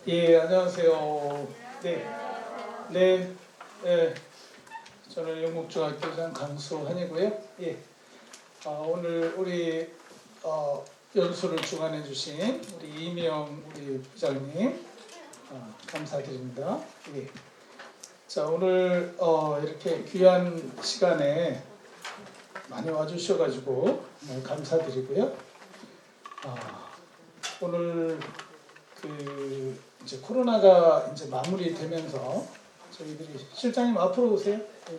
예, 안녕하세요. 네, 네, 네. 저는 영국중학교장 강수환이고요. 예, 오늘 우리 연수를 주관해 주신 우리 이명 우리 부장님 감사드립니다. 예. 자, 오늘 이렇게 귀한 시간에 많이 와주셔가지고 감사드리고요. 오늘 이제 코로나가 이제 마무리되면서 저희들이 실장님 앞으로 오세요. 예.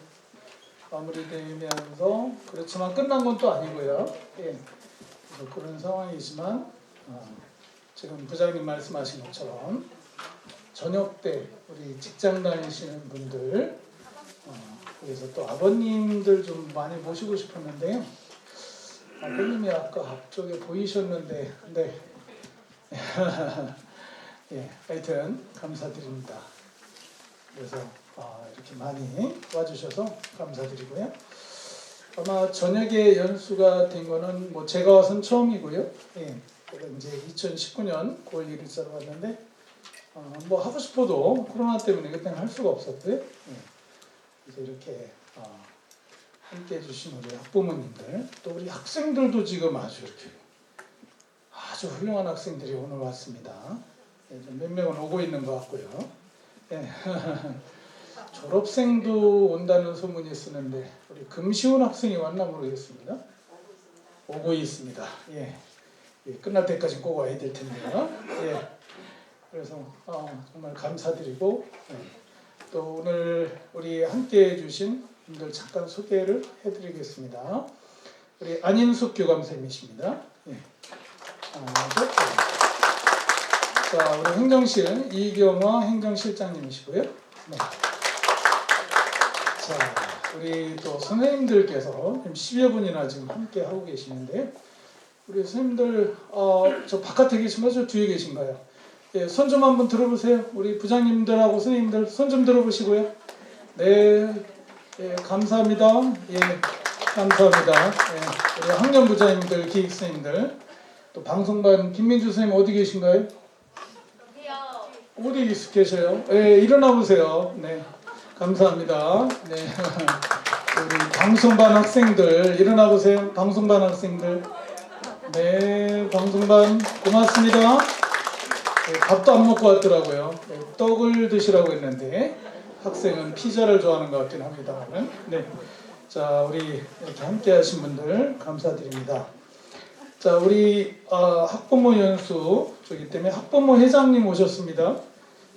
마무리되면서 그렇지만 끝난 건 또 아니고요. 예. 그래서 그런 상황이지만 지금 부장님 말씀하신 것처럼 저녁 때 우리 직장 다니시는 분들 그래서 또 아버님들 좀 많이 모시고 싶었는데요. 아버님이 아까 앞쪽에 보이셨는데 네. 예, 하여튼 감사드립니다. 그래서 이렇게 많이 와주셔서 감사드리고요. 아마 저녁에 연수가 된 거는 뭐 제가 와서는 처음이고요. 예, 이제 2019년 9월 1일자로 왔는데 뭐 하고 싶어도 코로나 때문에 그때는 할 수가 없었고요. 예, 그래서 이렇게 함께 해주신 우리 학부모님들 또 우리 학생들도 지금 아주 훌륭한 학생들이 오늘 왔습니다. 몇 명은 오고 있는 것 같고요. 예. 졸업생도 온다는 소문이 쓰는데 우리 금시훈 학생이 왔나 모르겠습니다. 오고 있습니다. 예. 예. 끝날 때까지 꼭 와야 될 텐데요. 예. 그래서 정말 감사드리고 예. 또 오늘 우리 함께 해주신 분들 잠깐 소개를 해드리겠습니다. 우리 안인숙 교감쌤이십니다. 예. 자, 우리 행정실 이경화 행정실장님이시고요. 네. 자, 우리 또 선생님들께서 10여 분이나 지금 함께 하고 계시는데요. 우리 선생님들 저 바깥에 계신가요? 저 뒤에 계신가요? 예, 손 좀 한번 들어보세요. 우리 부장님들하고 선생님들 손 좀 들어보시고요. 네, 예, 감사합니다. 예, 감사합니다. 예, 우리 학년 부장님들, 기획 선생님들, 또 방송반 김민주 선생님 어디 계신가요? 어디 계셔요? 예, 일어나 보세요. 네, 감사합니다. 네, 우리 방송반 학생들 일어나 보세요. 방송반 학생들, 네, 방송반 고맙습니다. 네, 밥도 안 먹고 왔더라고요. 네, 떡을 드시라고 했는데 학생은 피자를 좋아하는 것 같긴 합니다만은. 네, 자, 우리 이렇게 함께하신 분들 감사드립니다. 자, 우리 학부모 연수 저기 때문에 학부모 회장님 오셨습니다.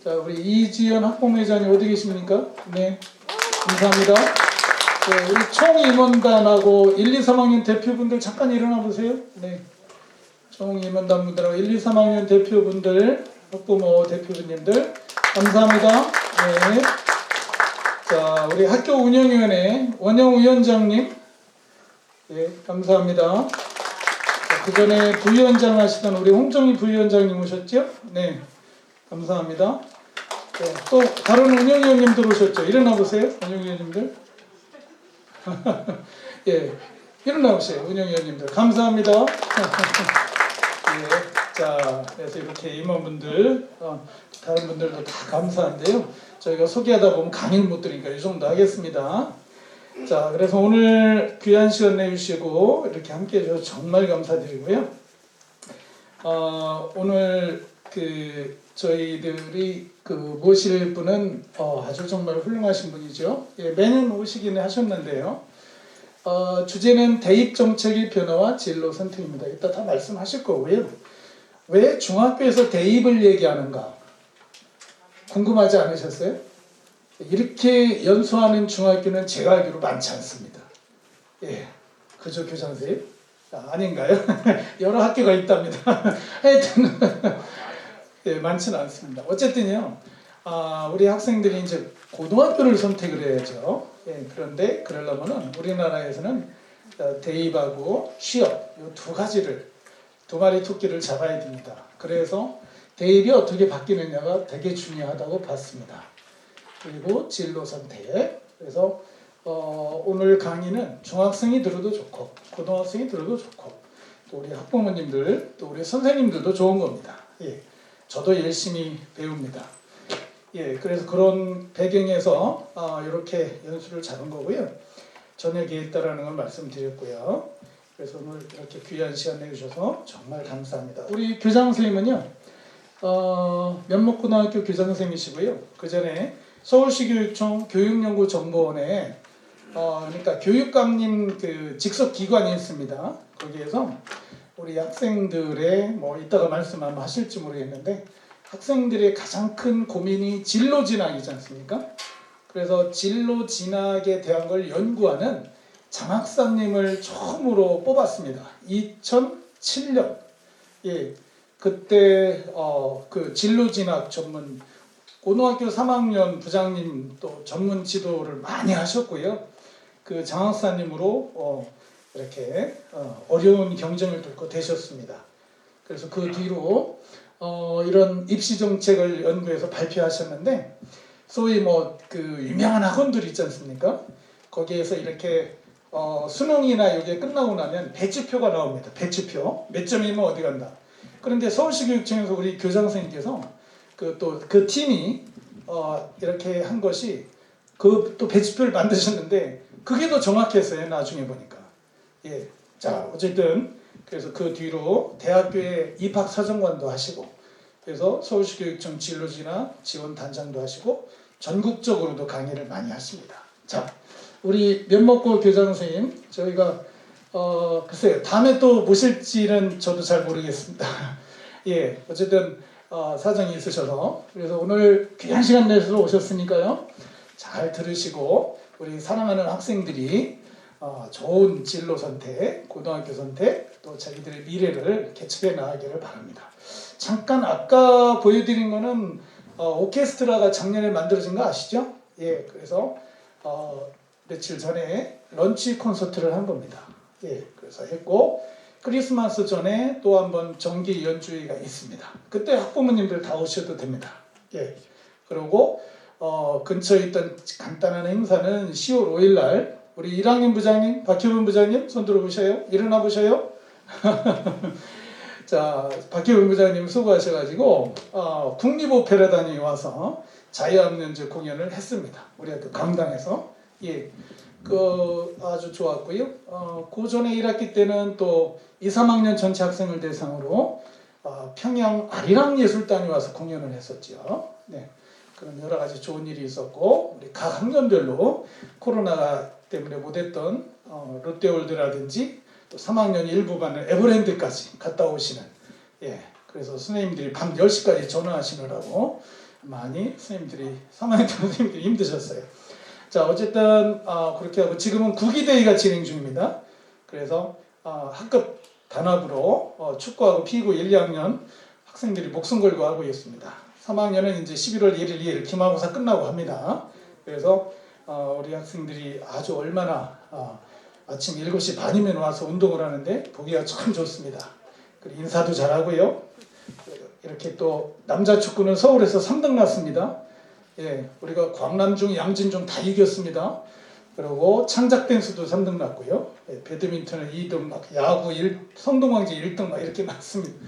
자, 우리 이지연 학부모 회장님 어디 계십니까? 네, 감사합니다. 네, 우리 총임원단하고 1, 2, 3학년 대표분들 잠깐 일어나 보세요. 네, 총임원단 분들하고 1, 2, 3학년 대표분들, 학부모 대표님들 감사합니다. 네. 자, 우리 학교 운영위원회 원영 위원장님, 네, 감사합니다. 그 전에 부위원장 하시던 우리 홍정희 부위원장님 오셨죠? 네, 감사합니다. 네, 또 다른 운영위원님들 오셨죠? 일어나 보세요, 운영위원님들. 예, 일어나 보세요, 운영위원님들. 감사합니다. 예, 자, 그래서 이렇게 임원분들, 다른 분들도 다 감사한데요. 저희가 소개하다 보면 강의를 못 드리니까 이 정도 하겠습니다. 자, 그래서 오늘 귀한 시간 내주시고 이렇게 함께 해주셔서 정말 감사드리고요. 오늘 저희들이 모실 분은 아주 정말 훌륭하신 분이죠. 예, 매년 오시긴 하셨는데요. 주제는 대입 정책의 변화와 진로 선택입니다. 이따 다 말씀하실 거고요. 왜 중학교에서 대입을 얘기하는가? 궁금하지 않으셨어요? 이렇게 연수하는 중학교는 제가 알기로 많지 않습니다. 예, 그죠, 교장 선생님? 아닌가요? 여러 학교가 있답니다. 하여튼 예, 많지는 않습니다. 어쨌든요, 우리 학생들이 이제 고등학교를 선택을 해야죠. 예, 그런데 그러려면은 우리나라에서는 대입하고 취업 이 두 가지를 두 마리 토끼를 잡아야 됩니다. 그래서 대입이 어떻게 바뀌느냐가 되게 중요하다고 봤습니다. 그리고 진로 선택. 그래서 오늘 강의는 중학생이 들어도 좋고 고등학생이 들어도 좋고 또 우리 학부모님들 또 우리 선생님들도 좋은 겁니다. 예. 저도 열심히 배웁니다. 예, 그래서 그런 배경에서 이렇게 연수를 잡은 거고요. 저녁에 있다라는 걸 말씀드렸고요. 그래서 오늘 이렇게 귀한 시간 내주셔서 정말 감사합니다. 우리 교장 선생님은요, 면목고등학교 교장 선생님이시고요. 그 전에 서울시 교육청 교육연구정보원에 그러니까 교육감님 그 직속 기관이 있습니다. 거기에서 우리 학생들의 뭐 이따가 말씀 아마 하실지 모르겠는데 학생들의 가장 큰 고민이 진로 진학이지 않습니까? 그래서 진로 진학에 대한 걸 연구하는 장학사님을 처음으로 뽑았습니다. 2007년. 예, 그때 그 진로 진학 전문 고등학교 3학년 부장님 또 전문 지도를 많이 하셨고요. 그 장학사님으로 이렇게 어려운 경쟁을 뚫고 되셨습니다. 그래서 그 뒤로 이런 입시 정책을 연구해서 발표하셨는데 소위 뭐 그 유명한 학원들 있지 않습니까? 거기에서 이렇게 수능이나 이게 끝나고 나면 배치표가 나옵니다. 배치표 몇 점이면 어디 간다. 그런데 서울시 교육청에서 우리 교장 선생님께서 그 팀이 이렇게 한 것이 그 또 배치표를 만드셨는데 그게 더 정확했어요. 나중에 보니까. 예, 자 어쨌든 그래서 그 뒤로 대학교에 입학 사정관도 하시고 그래서 서울시 교육청 진로진학 지원 단장도 하시고 전국적으로도 강의를 많이 하십니다. 자, 우리 면목고 교장 선생님 저희가 글쎄요 다음에 또 모실지는 저도 잘 모르겠습니다. 예, 어쨌든 사정이 있으셔서 그래서 오늘 귀한 시간 내서 오셨으니까요 잘 들으시고 우리 사랑하는 학생들이 좋은 진로 선택, 고등학교 선택 또 자기들의 미래를 개척해 나가기를 바랍니다. 잠깐 아까 보여드린 거는 오케스트라가 작년에 만들어진 거 아시죠? 예, 그래서 며칠 전에 런치 콘서트를 한 겁니다. 예, 그래서 했고 크리스마스 전에 또 한번 정기 연주회가 있습니다. 그때 학부모님들 다 오셔도 됩니다. 예, 그리고 근처에 있던 간단한 행사는 10월 5일 날 우리 1학년 부장님, 박효분 부장님 손 들어보셔요. 일어나 보셔요. 자, 박효분 부장님 수고하셔가지고 국립오페라단이 와서 자유학연주 공연을 했습니다. 우리 학교 강당에서. 예, 그 아주 좋았고요. 그 전에 1학기 때는 또 2, 3학년 전체 학생을 대상으로 평양 아리랑예술단이 와서 공연을 했었죠. 네, 그런 여러 가지 좋은 일이 있었고 우리 각 학년별로 코로나 때문에 못했던 롯데월드라든지 또 3학년 일부 반을 에버랜드까지 갔다 오시는 예, 그래서 선생님들이 밤 10시까지 전화하시느라고 많이 선생님들이 3학년 선생님들이 힘드셨어요. 자 어쨌든 그렇게 하고 지금은 구기대회가 진행 중입니다. 그래서 학급 단합으로 축구하고 피구 1, 2학년 학생들이 목숨 걸고 하고 있습니다. 3학년은 이제 11월 1일, 2일 기말고사 끝나고 합니다. 그래서 우리 학생들이 아주 얼마나 아침 7시 반이면 와서 운동을 하는데 보기가 참 좋습니다. 그리고 인사도 잘하고요. 이렇게 또 남자 축구는 서울에서 3등 났습니다. 예, 우리가 광남중, 양진중 다 이겼습니다. 그리고 창작 댄스도 3등 났고요. 예, 배드민턴은 2등, 막 야구 성동왕제 1등 막 이렇게 났습니다.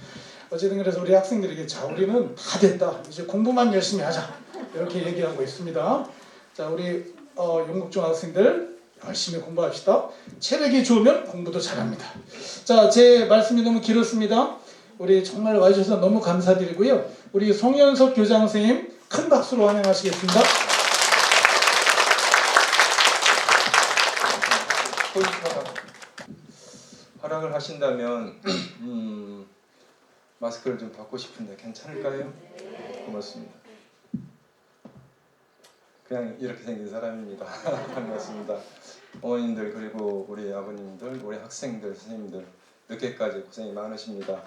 어쨌든 그래서 우리 학생들에게 자 우리는 다 됐다. 이제 공부만 열심히 하자. 이렇게 얘기하고 있습니다. 자 우리 영국중 학생들 열심히 공부합시다. 체력이 좋으면 공부도 잘합니다. 자, 제 말씀이 너무 길었습니다. 우리 정말 와주셔서 너무 감사드리고요. 우리 송현석 교장 선생님 큰 박수로 환영하시겠습니다. 허락을 하신다면 마스크를 좀 받고 싶은데 괜찮을까요? 고맙습니다. 그냥 이렇게 생긴 사람입니다. 반갑습니다. 어머님들 그리고 우리 아버님들, 우리 학생들, 선생님들 늦게까지 고생이 많으십니다.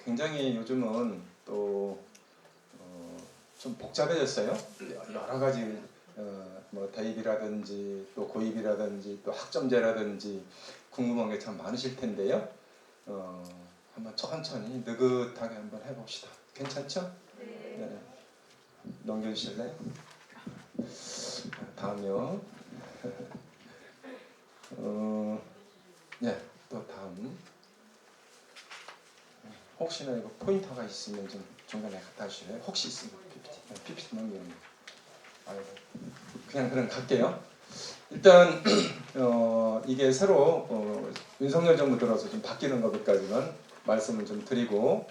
굉장히 요즘은 또 좀 복잡해졌어요. 여러 가지 뭐 대입이라든지 또 고입이라든지 또 학점제라든지 궁금한 게 참 많으실 텐데요. 한번 천천히 느긋하게 한번 해봅시다. 괜찮죠? 네. 넘겨주실래요? 다음요. 네, 또 다음. 혹시나 이거 포인터가 있으면 좀 중간에 갖다 주실래요? 혹시 있으면 PPT 넘기는 거. 아이고, 그냥 갈게요. 일단 이게 새로 윤석열 정부 들어서 좀 바뀌는 것까지만 말씀을 좀 드리고,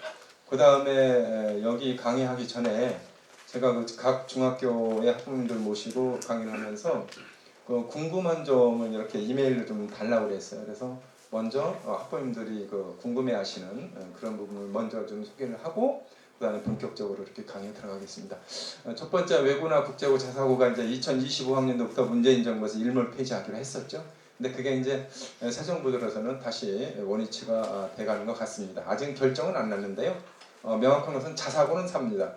그 다음에 여기 강의하기 전에 제가 그 각 중학교의 학부모님들 모시고 강의를 하면서 그 궁금한 점을 이렇게 이메일로 좀 달라고 그랬어요. 그래서 먼저 학부모님들이 그 궁금해하시는 그런 부분을 먼저 좀 소개를 하고, 그다음에 본격적으로 이렇게 강의에 들어가겠습니다. 첫 번째 외고나 국제고 자사고가 이제 2025학년도부터 문재인 정부에서 일몰 폐지하기로 했었죠. 근데 그게 이제 새 정부 들어서는 다시 원위치가 돼가는 것 같습니다. 아직 결정은 안 났는데요. 명확한 것은 자사고는 삽니다.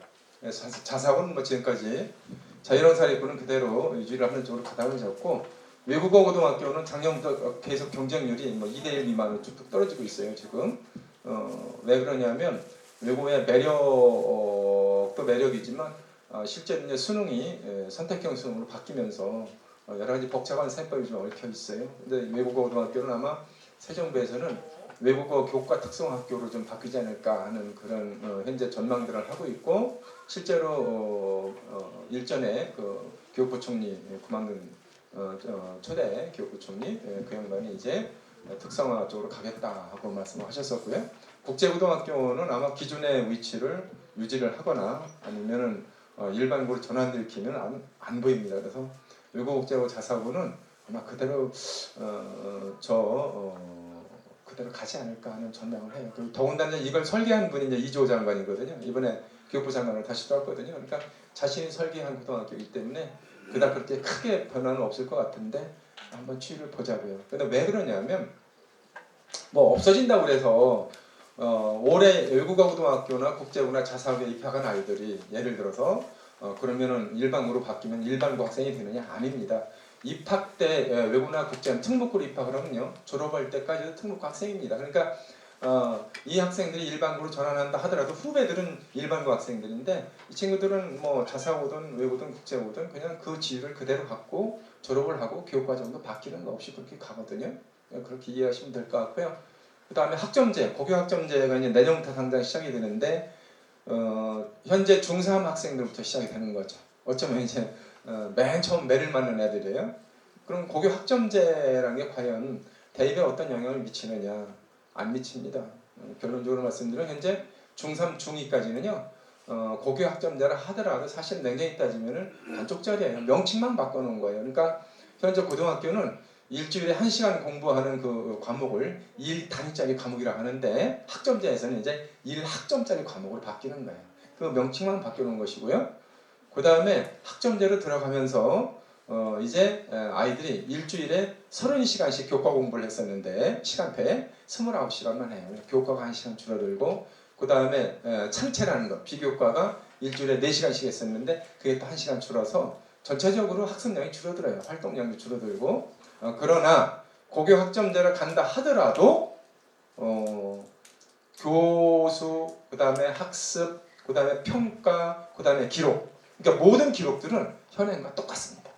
자사고는 뭐 지금까지 자유로운 사립부는 그대로 유지를 하는 쪽으로 가다듬어졌고, 외국어 고등학교는 작년부터 계속 경쟁률이 뭐 2대1 미만으로 쭉쭉 떨어지고 있어요. 지금 왜 그러냐면 외국어의 매력도 매력이지만 실제로 이제 수능이 선택형 수능으로 바뀌면서 여러 가지 복잡한 셈법이 좀 얽혀 있어요. 근데 외국어 고등학교는 아마 새 정부에서는 외국어 교과 특성 학교로 좀 바뀌지 않을까 하는 그런 현재 전망들을 하고 있고, 실제로 일전에 그 교육부총리 구만근 초대 교육부총리 그 양반이 이제 특성화 쪽으로 가겠다 하고 말씀을 하셨었고요. 국제고등학교는 아마 기존의 위치를 유지를 하거나 아니면은 일반고로 전환일으키면 안 보입니다. 그래서 외국어국제고 자사고는 아마 그대로 그대로 가지 않을까 하는 전망을 해요. 더군다나 이걸 설계한 분이 이제 이조 장관이거든요. 이번에 교육부 장관을 다시 떴거든요. 그러니까 자신이 설계한 고등학교이기 때문에 그닥 그렇게 크게 변화는 없을 것 같은데 한번 추이를 보자고요. 근데 왜 그러냐면 뭐 없어진다고 그래서 올해 외국어 고등학교나 국제고나 자사고에 입학한 아이들이 예를 들어서 그러면은 일반고로 바뀌면 일반고 학생이 되느냐? 아닙니다. 입학 때 외고나 국제는 특목고로 입학을 하면요 졸업할 때까지도 특목고 학생입니다. 그러니까 이 학생들이 일반고로 전환한다 하더라도 후배들은 일반고 학생들인데, 이 친구들은 뭐 자사고든 외고든 국제고든 그냥 그 지위를 그대로 갖고 졸업을 하고 교육과정도 바뀌는 거 없이 그렇게 가거든요. 그렇게 이해하시면 될 것 같고요. 그 다음에 학점제, 고교 학점제가 이제 내년부터 당장 시작이 되는데 현재 중3 학생들부터 시작이 되는 거죠. 어쩌면 이제 맨 처음 매를 맞는 애들이에요. 그럼 고교 학점제라는 게 과연 대입에 어떤 영향을 미치느냐? 안 미칩니다. 결론적으로 말씀드리면 현재 중3, 중2까지는요 고교 학점제라 하더라도 사실 냉정히 따지면은 반쪽짜리예요. 명칭만 바꿔놓은 거예요. 그러니까 현재 고등학교는 일주일에 1시간 공부하는 그 과목을 1단위짜리 과목이라 하는데, 학점제에서는 이제 1학점짜리 과목으로 바뀌는 거예요. 그 명칭만 바뀌는 것이고요. 그 다음에 학점제로 들어가면서 이제 아이들이 일주일에 30시간씩 교과 공부를 했었는데 시간표에 29시간만 해요. 교과가 1시간 줄어들고, 그 다음에 창체라는 거, 비교과가 일주일에 4시간씩 했었는데 그게 또 1시간 줄어서 전체적으로 학습량이 줄어들어요. 활동량이 줄어들고, 그러나 고교 학점제를 간다 하더라도 교수, 그 다음에 학습, 그 다음에 평가, 그 다음에 기록, 그러니까 모든 기록들은 현행과 똑같습니다.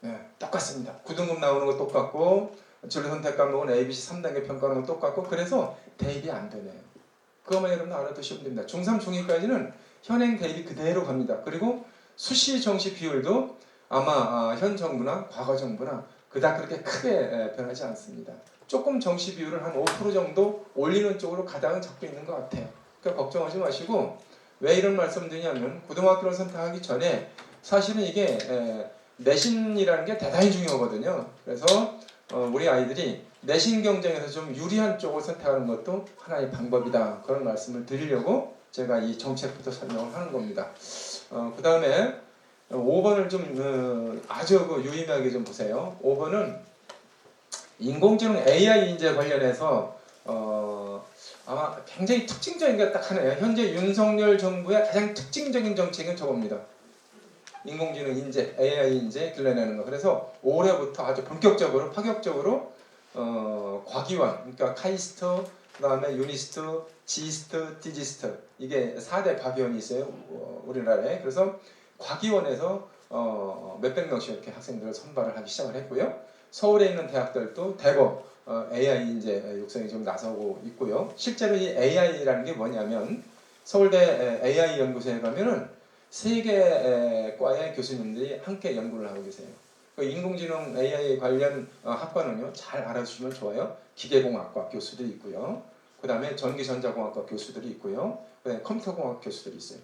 네, 똑같습니다. 9등급 나오는 거 똑같고, 진로 선택 과목은 ABC 3단계 평가하는 거 똑같고, 그래서 대입이 안 되네요. 그것만 여러분 알아두시면 됩니다. 중3, 중2까지는 현행 대입이 그대로 갑니다. 그리고 수시, 정시 비율도 아마 현 정부나 과거 정부나 그닥 그렇게 크게 변하지 않습니다. 조금 정시 비율을 한 5% 정도 올리는 쪽으로 가닥은 잡고 있는 것 같아요. 그러니까 걱정하지 마시고, 왜 이런 말씀 드리냐면 고등학교를 선택하기 전에 사실은 이게 내신이라는 게 대단히 중요하거든요. 그래서 우리 아이들이 내신 경쟁에서 좀 유리한 쪽을 선택하는 것도 하나의 방법이다. 그런 말씀을 드리려고 제가 이 정책부터 설명을 하는 겁니다. 그 다음에 5번을 좀 아주 유의미하게 좀 보세요. 5번은 인공지능 AI 인재 관련해서 아마 굉장히 특징적인 게 딱 하나예요. 현재 윤석열 정부의 가장 특징적인 정책은 저겁니다. 인공지능 인재, AI 인재 길러내는 거. 그래서 올해부터 아주 본격적으로 파격적으로 과기원, 그러니까 카이스트, 그다음에 유니스트, 지스트, 디지스트, 이게 4대 과기원이 있어요. 우리나라에. 그래서 과기원에서 몇백 명씩 이렇게 학생들을 선발을 하기 시작을 했고요. 서울에 있는 대학들도 대거 AI 이제 육성이 좀 나서고 있고요. 실제로 이 AI라는 게 뭐냐면 서울대 AI 연구소에 가면은 세 개 과의 교수님들이 함께 연구를 하고 계세요. 그 인공지능 AI 관련 학과는요, 잘 알아주시면 좋아요. 기계공학과 교수들이 있고요. 그 다음에 전기전자공학과 교수들이 있고요. 그 다음에 컴퓨터공학 교수들이 있어요.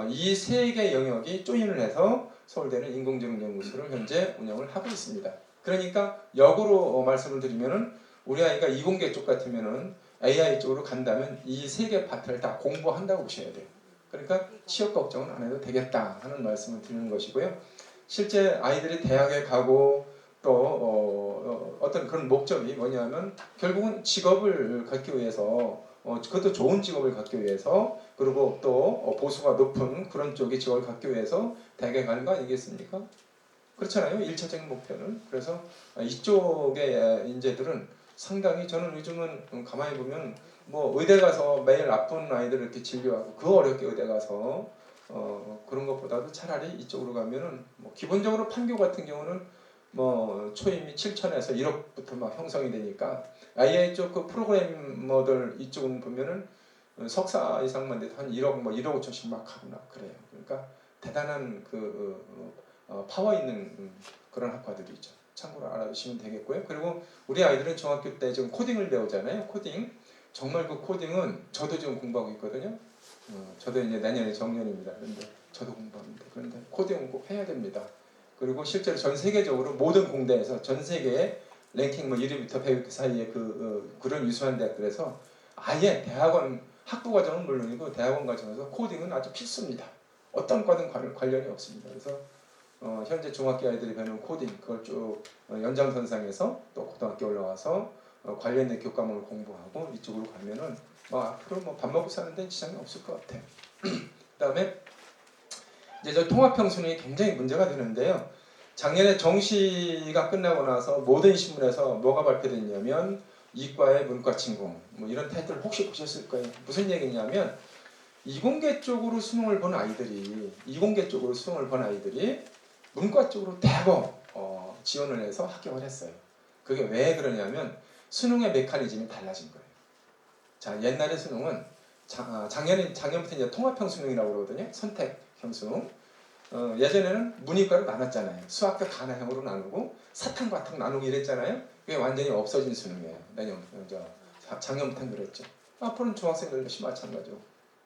이 세 개 영역이 조인을 해서 서울대는 인공지능 연구소를 현재 운영을 하고 있습니다. 그러니까 역으로 말씀을 드리면은 우리 아이가 이공계 쪽 같으면은 AI 쪽으로 간다면 이 세 개 파트를 다 공부한다고 보셔야 돼요. 그러니까 취업 걱정은 안 해도 되겠다 하는 말씀을 드리는 것이고요. 실제 아이들이 대학에 가고 또 어떤 그런 목적이 뭐냐면 결국은 직업을 갖기 위해서 그것도 좋은 직업을 갖기 위해서 그리고 또 보수가 높은 그런 쪽의 직업을 갖기 위해서 대학에 가는 거 아니겠습니까? 그렇잖아요. 1차적인 목표는. 그래서 이쪽의 인재들은 상당히 저는 요즘은 가만히 보면 뭐 의대 가서 매일 아픈 아이들을 이렇게 진료하고 그 어렵게 의대 가서 그런 것보다도 차라리 이쪽으로 가면은 뭐 기본적으로 판교 같은 경우는 뭐 초임이 7천에서 1억부터 막 형성이 되니까 AI 쪽 그 프로그래머들 이쪽은 보면은 석사 이상만 돼도 한 1억 뭐 1억 5천씩 막 하구나 그래요. 그러니까 대단한 파워 있는 그런 학과들이 있죠. 참고로 알아두시면 되겠고요. 그리고 우리 아이들은 중학교 때 지금 코딩을 배우잖아요. 코딩. 정말 그 코딩은 저도 지금 공부하고 있거든요. 저도 이제 내년에 정년입니다. 그런데 저도 공부합니다. 그런데 코딩은 꼭 해야 됩니다. 그리고 실제로 전 세계적으로 모든 공대에서 전 세계의 랭킹 뭐 1위부터 100위 사이에 그런 유수한 대학들에서 아예 대학원 학부 과정은 물론이고 대학원 과정에서 코딩은 아주 필수입니다. 어떤 과든 관련이 없습니다. 그래서 현재 중학교 아이들이 배우는 코딩 그걸 쭉 연장선상에서 또 고등학교 올라와서 관련된 교과목을 공부하고 이쪽으로 가면은 뭐 앞으로 뭐 밥 먹고 사는 데는 지장이 없을 것 같아요. 그다음에 이제 저 통합평수능이 굉장히 문제가 되는데요. 작년에 정시가 끝나고 나서 모든 신문에서 뭐가 발표됐냐면 이과의 문과친구 뭐 이런 타이틀 혹시 보셨을 거예요. 무슨 얘기냐면 이공계 쪽으로 수능을 본 아이들이 문과 쪽으로 대거 지원을 해서 합격을 했어요. 그게 왜 그러냐면 수능의 메커니즘이 달라진 거예요. 자, 옛날의 수능은 작년부터 이제 통합형 수능이라고 그러거든요. 선택형 수능. 예전에는 문이과로 나눴잖아요. 수학과 가나형으로 나누고 사탕, 바탕 나누고 이랬잖아요. 그게 완전히 없어진 수능이에요. 작년부터는 그랬죠. 앞으로는 중학생들도 역시 마찬가지고.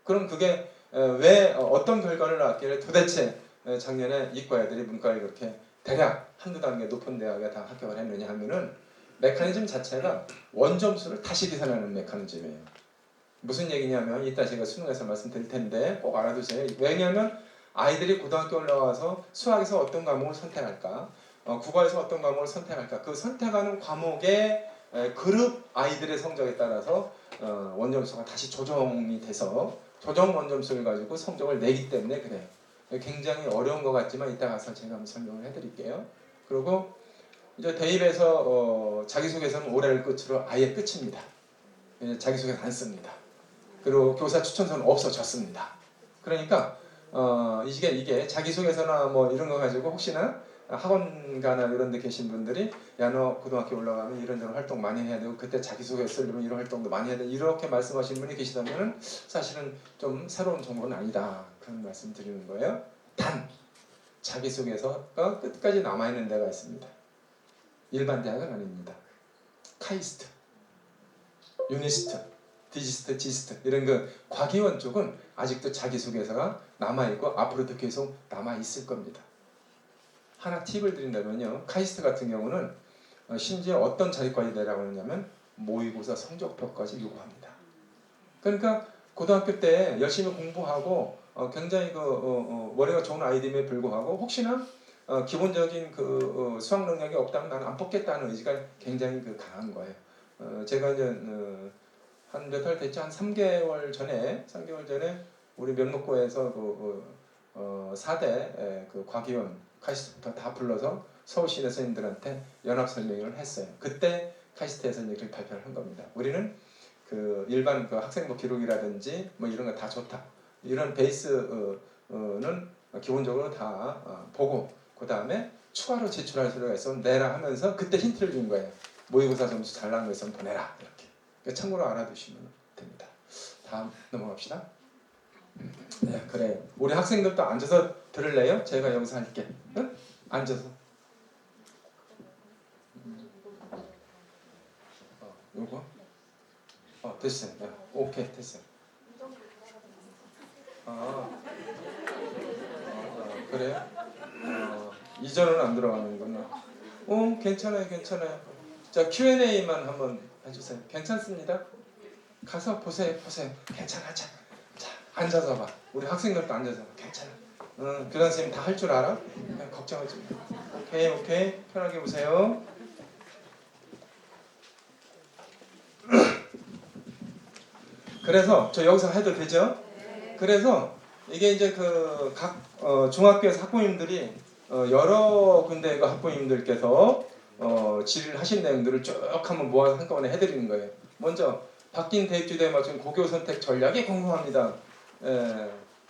그럼 그게 왜 어떤 결과를 낳았길래 도대체 작년에 이과 애들이 문과를 그렇게 대략 한두 단계 높은 대학에 다 합격을 했느냐 하면은 메커니즘 자체가 원점수를 다시 계산하는 메커니즘이에요. 무슨 얘기냐면 이따 제가 수능에서 말씀드릴 텐데 꼭 알아두세요. 왜냐하면 아이들이 고등학교 올라와서 수학에서 어떤 과목을 선택할까, 국어에서 어떤 과목을 선택할까, 그 선택하는 과목의 그룹 아이들의 성적에 따라서 원점수가 다시 조정이 돼서 조정 원점수를 가지고 성적을 내기 때문에 그래요. 굉장히 어려운 것 같지만 이따 가서 제가 한번 설명을 해드릴게요. 그리고 이제 대입에서 자기소개서는 올해를 끝으로 아예 끝입니다. 자기소개서 안 씁니다. 그리고 교사 추천서는 없어졌습니다. 그러니까 이게 자기소개서나 뭐 이런 거 가지고 혹시나 학원 가나 이런 데 계신 분들이 야 너 고등학교 올라가면 이런저런 활동 많이 해야 되고 그때 자기소개 쓰려면 이런 활동도 많이 해야 돼 이렇게 말씀하시는 분이 계시다면 사실은 좀 새로운 정보는 아니다 그런 말씀 드리는 거예요. 단 자기소개서가 끝까지 남아있는 데가 있습니다. 일반 대학은 아닙니다. 카이스트, 유니스트, 디지스트, 지스트 이런 그 과기원 쪽은 아직도 자기소개서가 남아있고 앞으로도 계속 남아있을 겁니다. 하나 팁을 드린다면요. 카이스트 같은 경우는 심지어 어떤 자리까지 내라고 하냐면 모의고사 성적표까지 요구합니다. 그러니까 고등학교 때 열심히 공부하고 굉장히 머리가 좋은 아이들임에 불구하고 혹시나 기본적인 수학 능력이 없다면 나는 안 뽑겠다는 의지가 굉장히 강한 거예요. 제가 이제 한 몇 달 됐죠? 한 3개월 전에 우리 면목고에서 4대 과기원 카이스트부터 다 불러서 서울시내 선생님들한테 연합 설명회를 했어요. 그때 카이스트에서 이렇게 발표를 한 겁니다. 우리는 일반 학생부 기록이라든지 뭐 이런 거 다 좋다. 이런 베이스는 기본적으로 다 보고 그 다음에 추가로 제출할 수가 있으면 내라 하면서 그때 힌트를 준 거예요. 모의고사 점수 잘 나온 거 있으면 보내라 이렇게. 그러니까 참고로 알아두시면 됩니다. 다음 넘어갑시다. 네, 그래. 우리 학생들도 앉아서 들을래요? 제가 여기서 할게. 응? 앉아서. 요거? 됐어요. 네, 오케이, 됐어요. 그래요? 이전은 안 들어가는구나. 괜찮아요, 괜찮아요. 자, Q&A만 한번 해주세요. 괜찮습니다. 가서 보세요. 괜찮아. 자, 앉아서 봐. 우리 학생들도 앉아서 봐. 괜찮아. 교장 선생님 다 할 줄 알아? 그냥 걱정하지 마. 오케이. 편하게 보세요. 그래서 저 여기서 해도 되죠? 그래서 이게 이제 그 각 중학교에서 학부모님들이 여러 군데 그 학부모님들께서 질의하신 내용들을 쭉 한번 모아서 한꺼번에 해드리는 거예요. 먼저 바뀐 대입제도에 맞춘 고교 선택 전략이 궁금합니다.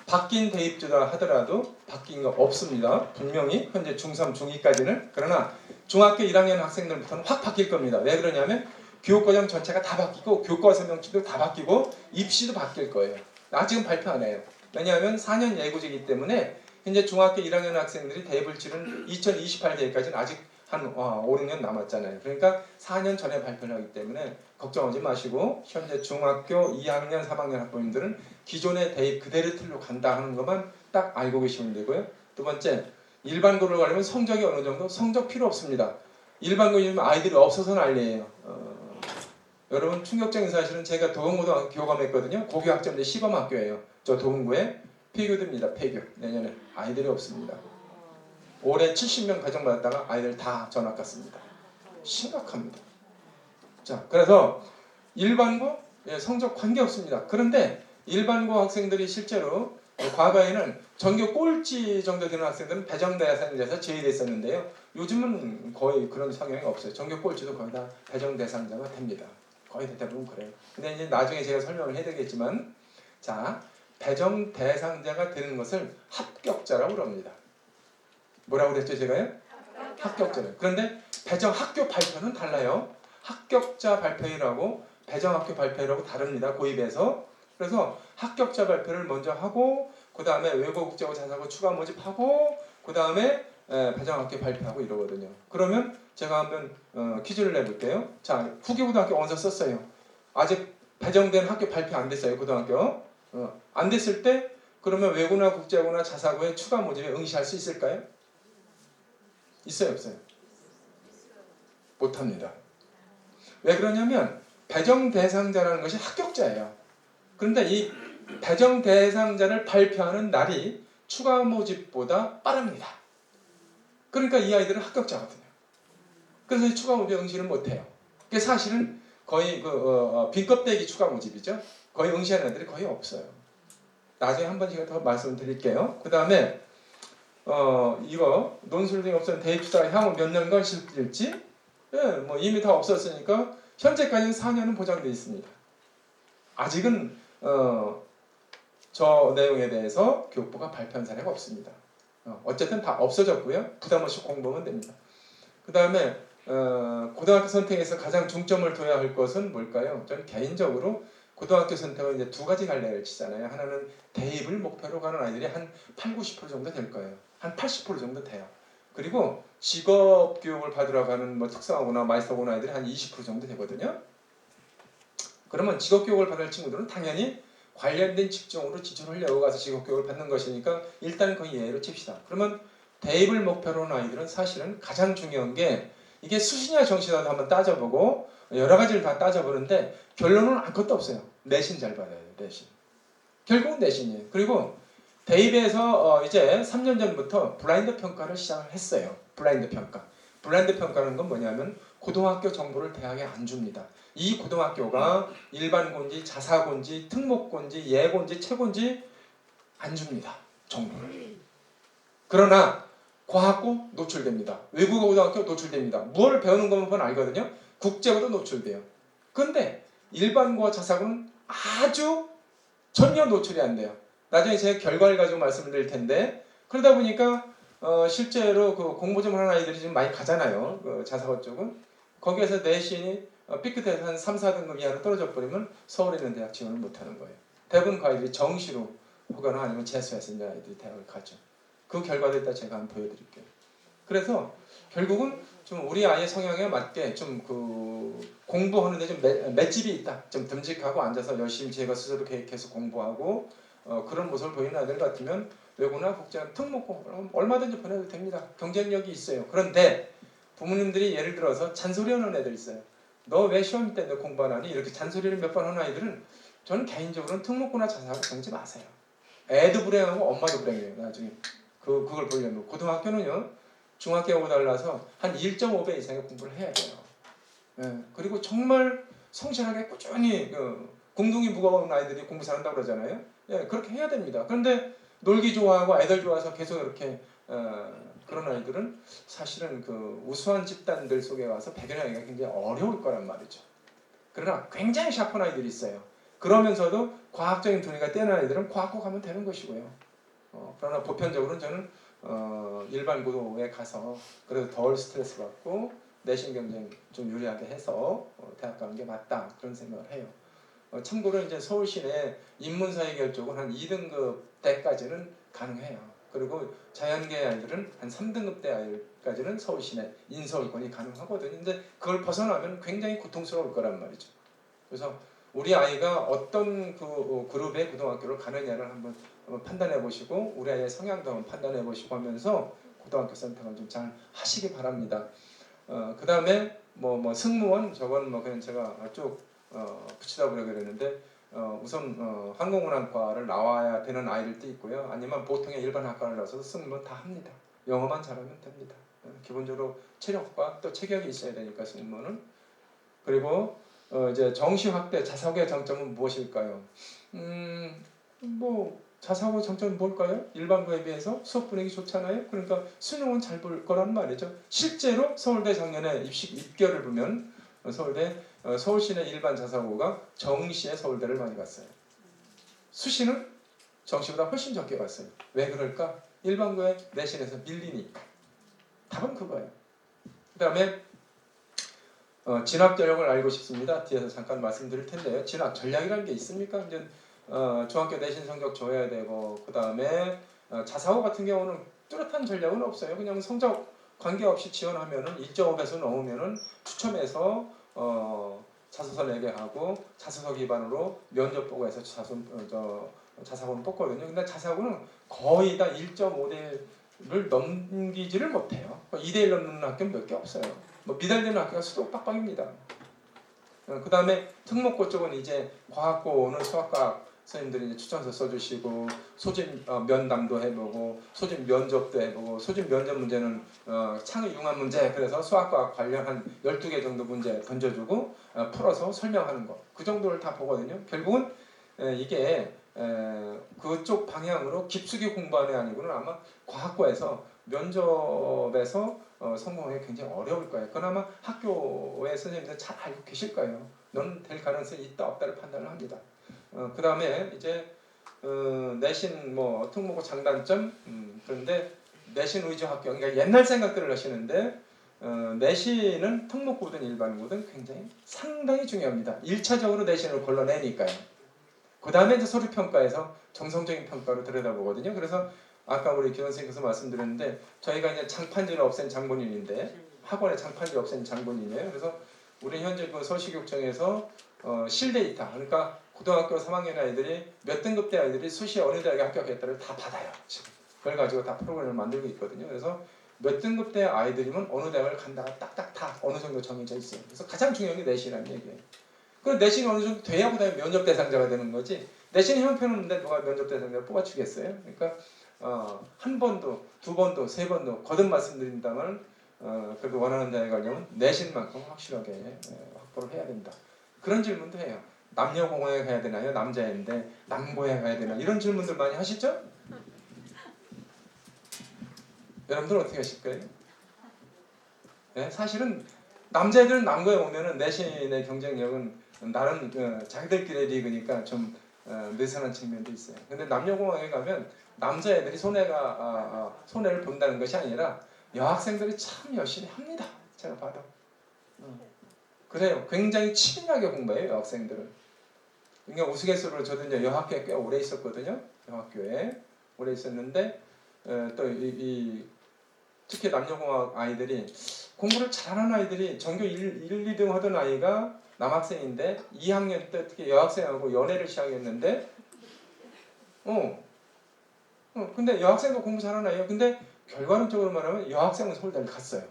바뀐 대입제도라 하더라도 바뀐 거 없습니다. 분명히 현재 중3, 중2까지는. 그러나 중학교 1학년 학생들부터는 확 바뀔 겁니다. 왜 그러냐면 교육과정 전체가 다 바뀌고 교과 설명치도 다 바뀌고 입시도 바뀔 거예요. 아직은 발표 안 해요. 왜냐하면 4년 예고제이기 때문에 현재 중학교 1학년 학생들이 대입을 치른 2028년까지는 아직 한 5, 6년 남았잖아요. 그러니까 4년 전에 발표를 하기 때문에 걱정하지 마시고 현재 중학교 2학년, 3학년 학부모님들은 기존의 대입 그대로 틀로 간다 하는 것만 딱 알고 계시면 되고요. 두 번째, 일반고를 가려면 성적이 어느 정도? 성적 필요 없습니다. 일반고이면 아이들이 없어서 난리예요. 여러분 충격적인 사실은 제가 도봉고등학교 교감했거든요. 고교 학점제 시범학교예요. 저 도봉구에 폐교됩니다. 폐교. 내년에 아이들이 없습니다. 올해 70명 가정받았다가 아이들 다 전학 갔습니다. 심각합니다. 자, 그래서 일반고 성적 관계없습니다. 그런데 일반고 학생들이 실제로 과거에는 전교 꼴찌 정도 되는 학생들은 배정대상자에서 제외됐었는데요. 요즘은 거의 그런 성향이 없어요. 전교 꼴찌도 거의 다 배정대상자가 됩니다. 거의 대부분 그래요. 근데 이제 나중에 제가 설명을 해드리겠지만, 자, 배정 대상자가 되는 것을 합격자라고 그럽니다. 뭐라고 그랬죠, 제가요? 합격자를. 그런데 배정 학교 발표는 달라요. 합격자 발표라고 배정 학교 발표라고 다릅니다. 고입에서. 그래서 합격자 발표를 먼저 하고, 그 다음에 외고 국제고 자사고 추가 모집하고, 그 다음에 배정 학교 발표하고 이러거든요. 그러면 제가 한번 퀴즈를 내볼게요. 자, 후기고등학교 원서 썼어요. 아직 배정된 학교 발표 안 됐어요. 고등학교. 안 됐을 때 그러면 외고나 국제고나 자사고에 추가 모집에 응시할 수 있을까요? 있어요, 없어요? 못합니다. 왜 그러냐면 배정 대상자라는 것이 합격자예요. 그런데 이 배정 대상자를 발표하는 날이 추가 모집보다 빠릅니다. 그러니까 이 아이들은 합격자거든요. 그래서 이 추가 모집 응시를 못해요. 그게 사실은 거의 빈껍데기 추가 모집이죠. 거의 응시하는 애들이 거의 없어요. 나중에 한 번씩 더 말씀을 드릴게요. 그 다음에 이거 논술 등이 없어진 대입주사가 향후 몇 년간 실질지 뭐 이미 다 없었으니까 현재까지는 4년은 보장되어 있습니다. 아직은 저 내용에 대해서 교육부가 발표한 사례가 없습니다. 어쨌든 다 없어졌고요. 부담 없이 공부하면 됩니다. 그 다음에 고등학교 선택에서 가장 중점을 둬야 할 것은 뭘까요? 저는 개인적으로 고등학교 선택은 이제 두 가지 갈래를 치잖아요. 하나는 대입을 목표로 가는 아이들이 한 8, 90% 정도 될 거예요. 한 80% 정도 돼요. 그리고 직업 교육을 받으러 가는 뭐 특성화고나 마이스터고나 아이들이 한 20% 정도 되거든요. 그러면 직업 교육을 받을 친구들은 당연히 관련된 직종으로 지출하려고 가서 직업 교육을 받는 것이니까 일단 그 예외로 칩시다. 그러면 대입을 목표로 하는 아이들은 사실은 가장 중요한 게 이게 수시냐 정시냐도 한번 따져보고 여러 가지를 다 따져보는데 결론은 아무것도 없어요. 내신 잘 받아야 돼요. 내신. 결국은 내신이에요. 그리고 대입에서 이제 3년 전부터 블라인드 평가를 시작을 했어요. 블라인드 평가. 블라인드 평가는 건 뭐냐면 고등학교 정보를 대학에 안 줍니다. 이 고등학교가 일반고인지 자사고인지 특목고인지 예고인지 채고인지 안 줍니다. 정보를. 그러나 과학고 노출됩니다. 외국어 고등학교 노출됩니다. 무엇을 배우는 것만 알거든요. 국제고도 노출돼요. 그런데 일반고와 자사고는 아주 전혀 노출이 안 돼요. 나중에 제가 결과를 가지고 말씀을 드릴 텐데 그러다 보니까 실제로 그 공부 좀 하는 아이들이 좀 많이 가잖아요. 그 자사고 쪽은. 거기에서 내신이 삐끗해서 한 3, 4등급 이하로 떨어져 버리면 서울에 있는 대학 지원을 못하는 거예요. 대부분 그 아이들이 정시로 혹은 아니면 재수해서 이제 아이들이 대학을 가죠. 그 결과를 이따 제가 한번 보여드릴게요. 그래서 결국은 좀 우리 아이의 성향에 맞게 좀 그 공부하는데 좀 맷집이 있다. 좀 듬직하고 앉아서 열심히 제가 스스로 계획해서 공부하고 그런 모습을 보이는 아이들 같으면 외고나 국제 특목고 얼마든지 보내도 됩니다. 경쟁력이 있어요. 그런데 부모님들이 예를 들어서 잔소리하는 애들 있어요. 너 왜 시험 때 너 공부 안 하니? 이렇게 잔소리를 몇 번 하는 아이들은 저는 개인적으로는 특목고나 자사고 보내지 마세요. 애도 불행하고 엄마도 불행해요. 나중에 그걸 보려면 고등학교는요. 중학교하고 달라서 한 1.5배 이상의 공부를 해야 돼요. 예, 그리고 정말 성실하게 꾸준히 공둥이 무거운 아이들이 공부 잘한다고 그러잖아요. 예, 그렇게 해야 됩니다. 그런데 놀기 좋아하고 애들 좋아서 계속 이렇게 그런 아이들은 사실은 그 우수한 집단들 속에 와서 배겨나기가 굉장히 어려울 거란 말이죠. 그러나 굉장히 샤프한 아이들이 있어요. 그러면서도 과학적인 두뇌가 뛰어난 아이들은 과학고 가면 되는 것이고요. 그러나 보편적으로는 저는 일반 고도에 가서 그래도 덜 스트레스 받고 내신 경쟁 좀 유리하게 해서 대학 가는 게 맞다 그런 생각을 해요. 참고로 이제 서울 시내 인문사회 결쪽은 한 2등급 때까지는 가능해요. 그리고 자연계 아이들은 한 3등급 때 아이까지는 서울 시내 인서울권이 가능하거든요. 근데 그걸 벗어나면 굉장히 고통스러울 거란 말이죠. 그래서 우리 아이가 어떤 그 그룹의 고등학교를 가느냐를 한번 판단해 보시고 우리 아이의 성향도 한번 판단해 보시고 하면서 고등학교 선택을 좀 잘 하시기 바랍니다. 그 다음에 뭐 승무원 저건 뭐 그냥 제가 쭉 붙이다 보려고 그랬는데 우선 항공운항과를 나와야 되는 아이들도 있고요. 아니면 보통의 일반 학과를 나와서 승무원 다 합니다. 영어만 잘하면 됩니다. 기본적으로 체력과 또 체격이 있어야 되니까 승무원은. 그리고 이제 정시 확대 자사고의 장점은 무엇일까요? 뭐 자사고 장점은 뭘까요? 일반고에 비해서 수업 분위기 좋잖아요. 그러니까 수능은 잘 볼 거란 말이죠. 실제로 서울대 작년에 입결을 보면 서울대 서울시내 일반 자사고가 정시에 서울대를 많이 갔어요. 수시는 정시보다 훨씬 적게 갔어요. 왜 그럴까? 일반고에 내신에서 밀리니까. 답은 그거예요. 그 다음에 진학 전략을 알고 싶습니다. 뒤에서 잠깐 말씀드릴 텐데요. 진학 전략이라는 게 있습니까? 이제 중학교 내신 성적 줘야 되고 그 다음에 자사고 같은 경우는 뚜렷한 전략은 없어요. 그냥 성적 관계없이 지원하면은 1.5배수 넘으면은 추첨해서 자소서 내게 하고 자소서 기반으로 면접 보고 해서 자사고는 뽑거든요. 근데 자사고는 거의 다 1.5대를 넘기지를 못해요. 2대1 넘는 학교는 몇 개 없어요. 뭐 미달되는 학교가 수도 빡빡입니다. 그 다음에 특목고 쪽은 이제 과학고는 수학과학 선생님들이 이제 추천서 써주시고 소집 면담도 해보고 소집 면접도 해보고 소집 면접 문제는 창의 융합 문제 그래서 수학과학 관련 한 12개 정도 문제 던져주고 풀어서 설명하는 거 그 정도를 다 보거든요. 결국은 이게 그쪽 방향으로 깊숙이 공부하는 애 아니고는 아마 과학고에서 면접에서 성공하기 굉장히 어려울 거예요. 그나마 학교의 선생님들 잘 알고 계실 거예요. 너는 될 가능성이 있다 없다를 판단을 합니다. 그 다음에 이제 내신 뭐 특목고 장단점 그런데 내신 위주 학교 그러니까 옛날 생각들을 하시는데 내신은 특목고든 일반고든 굉장히 상당히 중요합니다. 1차적으로 내신을 걸러내니까요. 그 다음에 이제 서류평가에서 정성적인 평가로 들여다보거든요. 그래서 아까 우리 김 선생님께서 말씀드렸는데 저희가 이제 장판지를 없앤 장본인인데 학원에 장판지 없앤 장본인이에요. 그래서 우리 현재 그 서시교육청에서 실데이터 그러니까 고등학교 3학년 아이들이 몇 등급대 아이들이 수시에 어느 대학에 합격했다를 다 받아요. 지금 그걸 가지고 다 프로그램을 만들고 있거든요. 그래서 몇 등급대 아이들이면 어느 대학을 간다가 딱딱 다 어느 정도 정해져 있어요. 그래서 가장 중요한 게 내신이라는 얘기예요. 그 내신이 어느 정도 돼야 그다음에 면접 대상자가 되는 거지. 내신이 형편없는데 누가 면접 대상자를 뽑아주겠어요? 그러니까 한 번도, 두 번도, 세 번도 거듭 말씀드린다면 그래도 원하는 자에 가려면 내신만큼 확실하게 확보를 해야 된다. 그런 질문도 해요. 남녀공학에 가야 되나요? 남자인데 남고에 가야 되나? 이런 질문들 많이 하시죠? 여러분들 어떻게 하실 거예요? 네? 사실은 남자애들은 남고에 오면은 내신의 경쟁력은 나름 자기들끼리 리그니까 좀 느슨한 측면도 있어요. 근데 남녀공학에 가면 남자애들이 손해를 본다는 것이 아니라 여학생들이 참 열심히 합니다. 제가 봐도 그래요. 굉장히 치밀하게 공부해요, 여학생들은. 그러니까 우스갯소리로 저도 이제 여학교에 꽤 오래 있었거든요. 여학교에 오래 있었는데 또 특히 남녀공학 아이들이 공부를 잘하는 아이들이 전교 1, 2등 하던 아이가 남학생인데 2학년 때 특히 여학생하고 연애를 시작했는데 근데 여학생도 공부 잘하는 아이예요. 근데 결과론적으로 말하면 여학생은 서울대를 갔어요.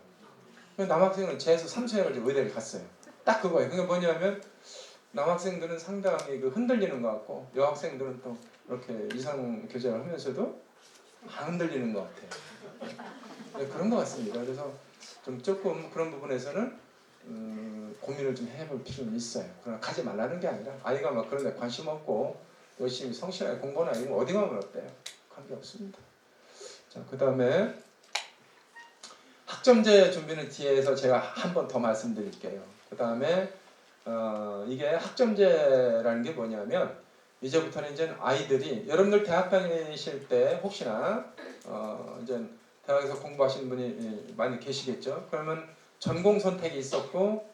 남학생은 재수 3수해가지고 의대를 갔어요. 딱 그거예요. 그게 뭐냐면 남학생들은 상당히 흔들리는 것 같고 여학생들은 또 이렇게 이상 교제를 하면서도 안 흔들리는 것 같아요. 네, 그런 것 같습니다. 그래서 조금 그런 부분에서는 고민을 좀 해볼 필요는 있어요. 그러나 가지 말라는 게 아니라 아이가 막 그런 데 관심 없고 열심히 성실하게 공부하는 아이면 어디 가면 어때요? 관계 없습니다. 자, 그 다음에 학점제 준비는 뒤에서 제가 한 번 더 말씀드릴게요. 그 다음에 이게 학점제라는 게 뭐냐면 이제부터는 이제 아이들이 여러분들 대학 다니실 때 혹시나 이제 대학에서 공부하시는 분이 많이 계시겠죠. 그러면 전공 선택이 있었고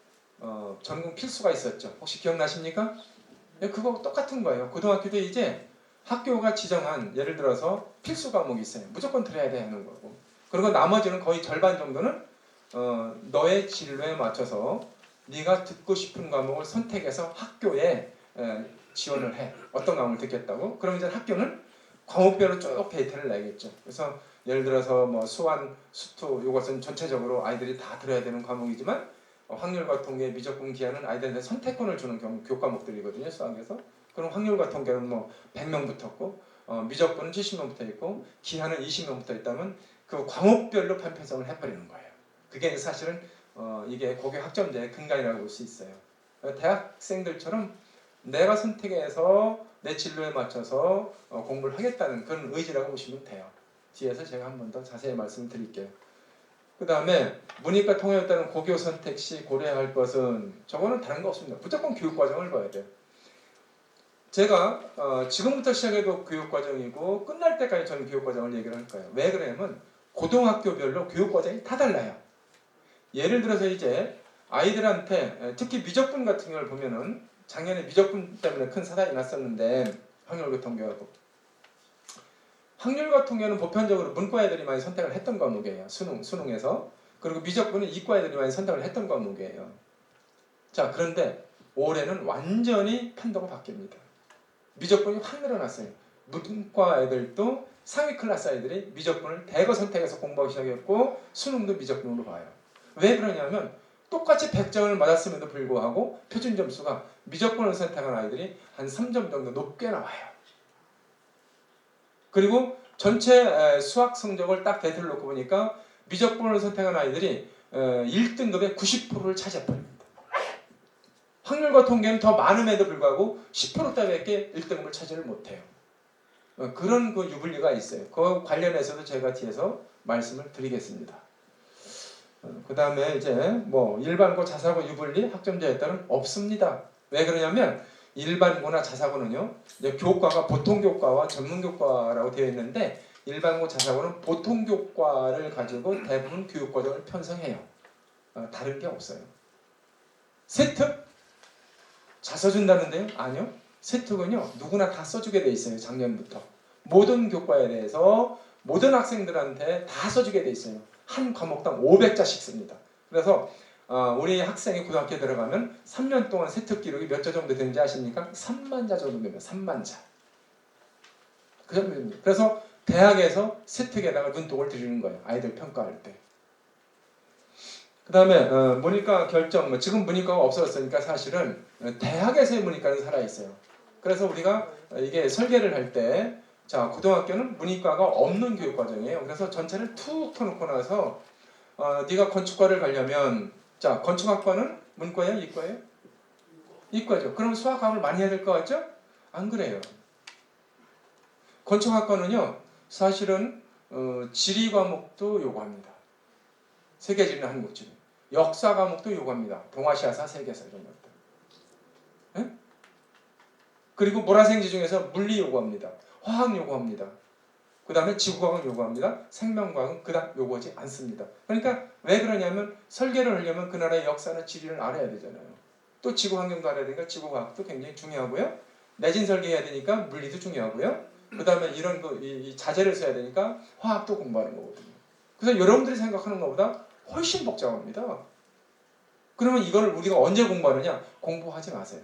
전공 필수가 있었죠. 혹시 기억나십니까? 네, 그거 똑같은 거예요. 고등학교도 이제 학교가 지정한 예를 들어서 필수 과목이 있어요. 무조건 들어야 되는 거고. 그리고 나머지는 거의 절반 정도는 너의 진로에 맞춰서 네가 듣고 싶은 과목을 선택해서 학교에 지원을 해. 어떤 과목을 듣겠다고? 그럼 이제 학교는 과목별로 쭉 데이터를 내겠죠. 그래서 예를 들어서 뭐 수완, 수투 이것은 전체적으로 아이들이 다 들어야 되는 과목이지만 확률과 통계, 미적분, 기하는 아이들한테 선택권을 주는 교과목들이거든요. 수학에서. 그럼 확률과 통계는 뭐 100명 붙었고 미적분은 70명 붙어 있고 기하는 20명 붙어 있다면 그 과목별로 판편성을 해버리는 거예요. 그게 사실은 이게 고교 학점제의 근간이라고 볼 수 있어요. 대학생들처럼 내가 선택해서 내 진로에 맞춰서 공부를 하겠다는 그런 의지라고 보시면 돼요. 뒤에서 제가 한 번 더 자세히 말씀드릴게요. 그 다음에 문이과 통합에 따른 고교 선택 시 고려해야 할 것은 저거는 다른 거 없습니다. 무조건 교육과정을 봐야 돼요. 제가 지금부터 시작해도 교육과정이고 끝날 때까지 저는 교육과정을 얘기를 할 거예요. 왜 그러냐면 고등학교별로 교육과정이 다 달라요. 예를 들어서 이제 아이들한테 특히 미적분 같은 걸 보면은 작년에 미적분 때문에 큰 사단이 났었는데 확률과 통계하고 확률과 통계는 보편적으로 문과 애들이 많이 선택을 했던 과목이에요. 수능에서. 그리고 미적분은 이과 애들이 많이 선택을 했던 과목이에요. 자, 그런데 올해는 완전히 판도가 바뀝니다. 미적분이 확 늘어났어요. 문과 애들도 상위 클래스 아이들이 미적분을 대거 선택해서 공부하기 시작했고 수능도 미적분으로 봐요. 왜 그러냐면 똑같이 100점을 맞았음에도 불구하고 표준 점수가 미적분을 선택한 아이들이 한 3점 정도 높게 나와요. 그리고 전체 수학 성적을 딱 데이터를 놓고 보니까 미적분을 선택한 아이들이 1등급의 90%를 차지해버립니다. 확률과 통계는 더 많음에도 불구하고 10%대밖에 1등급을 차지를 못해요. 그런 그 유불리가 있어요. 그 관련해서도 제가 뒤에서 말씀을 드리겠습니다. 그 다음에 이제 뭐 일반고, 자사고, 유불리 학점제에 따른 없습니다. 왜 그러냐면 일반고나 자사고는요, 이제 교과가 보통교과와 전문교과라고 되어 있는데 일반고, 자사고는 보통교과를 가지고 대부분 교육과정을 편성해요. 다른 게 없어요. 세특? 자 써준다는데요? 아니요. 세특은요, 누구나 다 써주게 돼 있어요. 작년부터. 모든 교과에 대해서 모든 학생들한테 다 써주게 돼 있어요. 한 과목당 500자씩 씁니다. 그래서 우리 학생이 고등학교에 들어가면 3년 동안 세특 기록이 몇 자 정도 되는지 아십니까? 3만 자 정도 됩니다. 3만 자. 그 정도 됩니다. 그래서 대학에서 세특에다가 눈독을 들이는 거예요. 아이들 평가할 때. 그 다음에 문이과 결정, 지금 문이과가 없어졌으니까 사실은 대학에서의 문이과는 살아있어요. 그래서 우리가 이게 설계를 할 때 자, 고등학교는 문이과가 없는 교육과정이에요. 그래서 전체를 툭 터놓고 나서 네가 건축과를 가려면 자, 건축학과는 문과예요? 이과예요? 이과죠. 그럼 수학 과목을 많이 해야 될 것 같죠? 안 그래요. 건축학과는요, 사실은 지리 과목도 요구합니다. 세계지리나 한국지리. 역사 과목도 요구합니다. 동아시아사, 세계사 이런 것들. 네? 그리고 모라생지 중에서 물리 요구합니다. 화학 요구합니다. 그 다음에 지구과학은 요구합니다. 생명과학은 그닥 요구하지 않습니다. 그러니까 왜 그러냐면 설계를 하려면 그 나라의 역사나 지리를 알아야 되잖아요. 또 지구 환경도 알아야 되니까 지구과학도 굉장히 중요하고요. 내진 설계해야 되니까 물리도 중요하고요. 그 다음에 이런 이 자재를 써야 되니까 화학도 공부하는 거거든요. 그래서 여러분들이 생각하는 것보다 훨씬 복잡합니다. 그러면 이걸 우리가 언제 공부하느냐? 공부하지 마세요.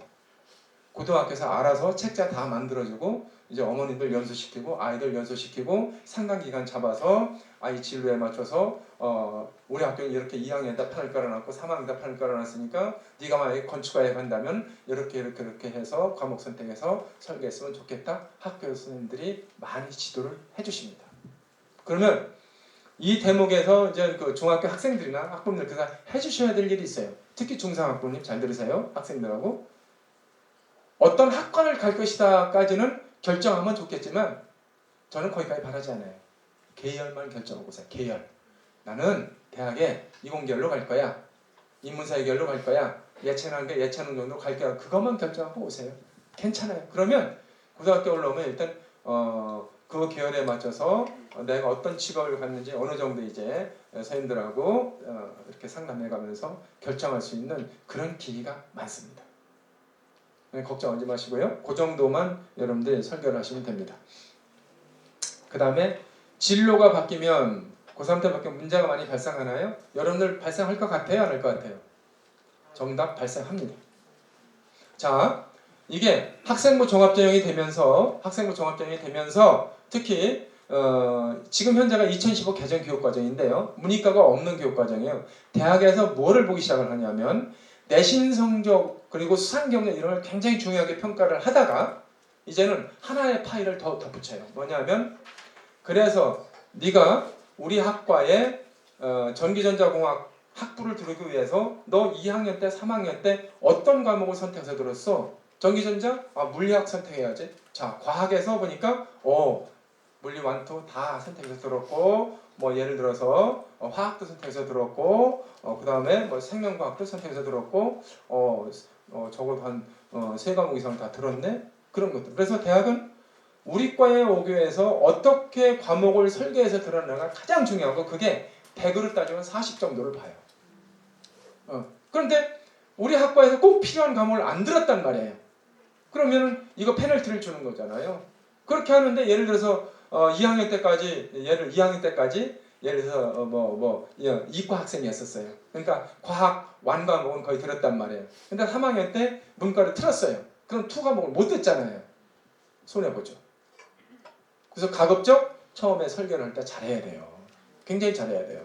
고등학교에서 알아서 책자 다 만들어주고 이제 어머니들 연수시키고 아이들 연수시키고 상관기간 잡아서 아이 진로에 맞춰서 우리 학교는 이렇게 2학년에다 판을 깔아놨고 3학년에다 판을 깔아놨으니까 네가 만약에 건축과에 간다면 이렇게 해서 과목 선택해서 설계했으면 좋겠다. 학교 선생님들이 많이 지도를 해주십니다. 그러면 이 대목에서 이제 그 중학교 학생들이나 학부모님께서 해주셔야 될 일이 있어요. 특히 중상학부모님 잘 들으세요. 학생들하고 어떤 학과를 갈 것이다까지는 결정하면 좋겠지만 저는 거기까지 바라지 않아요. 계열만 결정하고 오세요. 계열. 나는 대학에 이공계열로 갈 거야. 인문사회 계열로 갈 거야. 예체능계 예체능 정도 갈 거야. 그것만 결정하고 오세요. 괜찮아요. 그러면 고등학교 올라오면 일단 그 계열에 맞춰서 내가 어떤 직업을 갖는지 어느 정도 이제 선생님들하고 이렇게 상담해가면서 결정할 수 있는 그런 기회가 많습니다. 걱정하지 마시고요. 그 정도만 여러분들 설계를 하시면 됩니다. 그 다음에 진로가 바뀌면 고3 때 바뀌면 문제가 많이 발생하나요? 여러분들 발생할 것 같아요? 안 할 것 같아요? 정답 발생합니다. 자, 이게 학생부 종합전형이 되면서 특히 지금 현재가 2015 개정 교육과정인데요. 문이과가 없는 교육과정이에요. 대학에서 뭐를 보기 시작을 하냐면 내신 성적 그리고 수상 경력 이런 걸 굉장히 중요하게 평가를 하다가 이제는 하나의 파일을 더 덧붙여요. 뭐냐면 그래서 네가 우리 학과에 전기전자공학 학부를 들어오기 위해서 너 2학년 때 3학년 때 어떤 과목을 선택해서 들었어? 전기전자? 물리학 선택해야지. 자, 과학에서 보니까 물리 1, 2 다 선택해서 들었고 뭐 예를 들어서 화학도 선택해서 들었고 그 다음에 뭐 생명과학도 선택해서 들었고 적어도 한 3과목 이상 다 들었네? 그런 것들. 그래서 대학은 우리 과에 오기 위해서 어떻게 과목을 설계해서 들었느냐가 가장 중요하고 그게 100으로 따지면 40 정도를 봐요. 그런데 우리 학과에서 꼭 필요한 과목을 안 들었단 말이에요. 그러면 이거 페널티를 주는 거잖아요. 그렇게 하는데 예를 들어서 2학년 때까지 예를 들어서 이과 학생이었었어요. 그러니까 과학 완과목은 거의 들었단 말이에요. 근데 3학년 때 문과를 틀었어요. 그럼 2과목을 못 듣잖아요. 손해보죠. 그래서 가급적 처음에 설계를 할 때 잘해야 돼요. 굉장히 잘해야 돼요.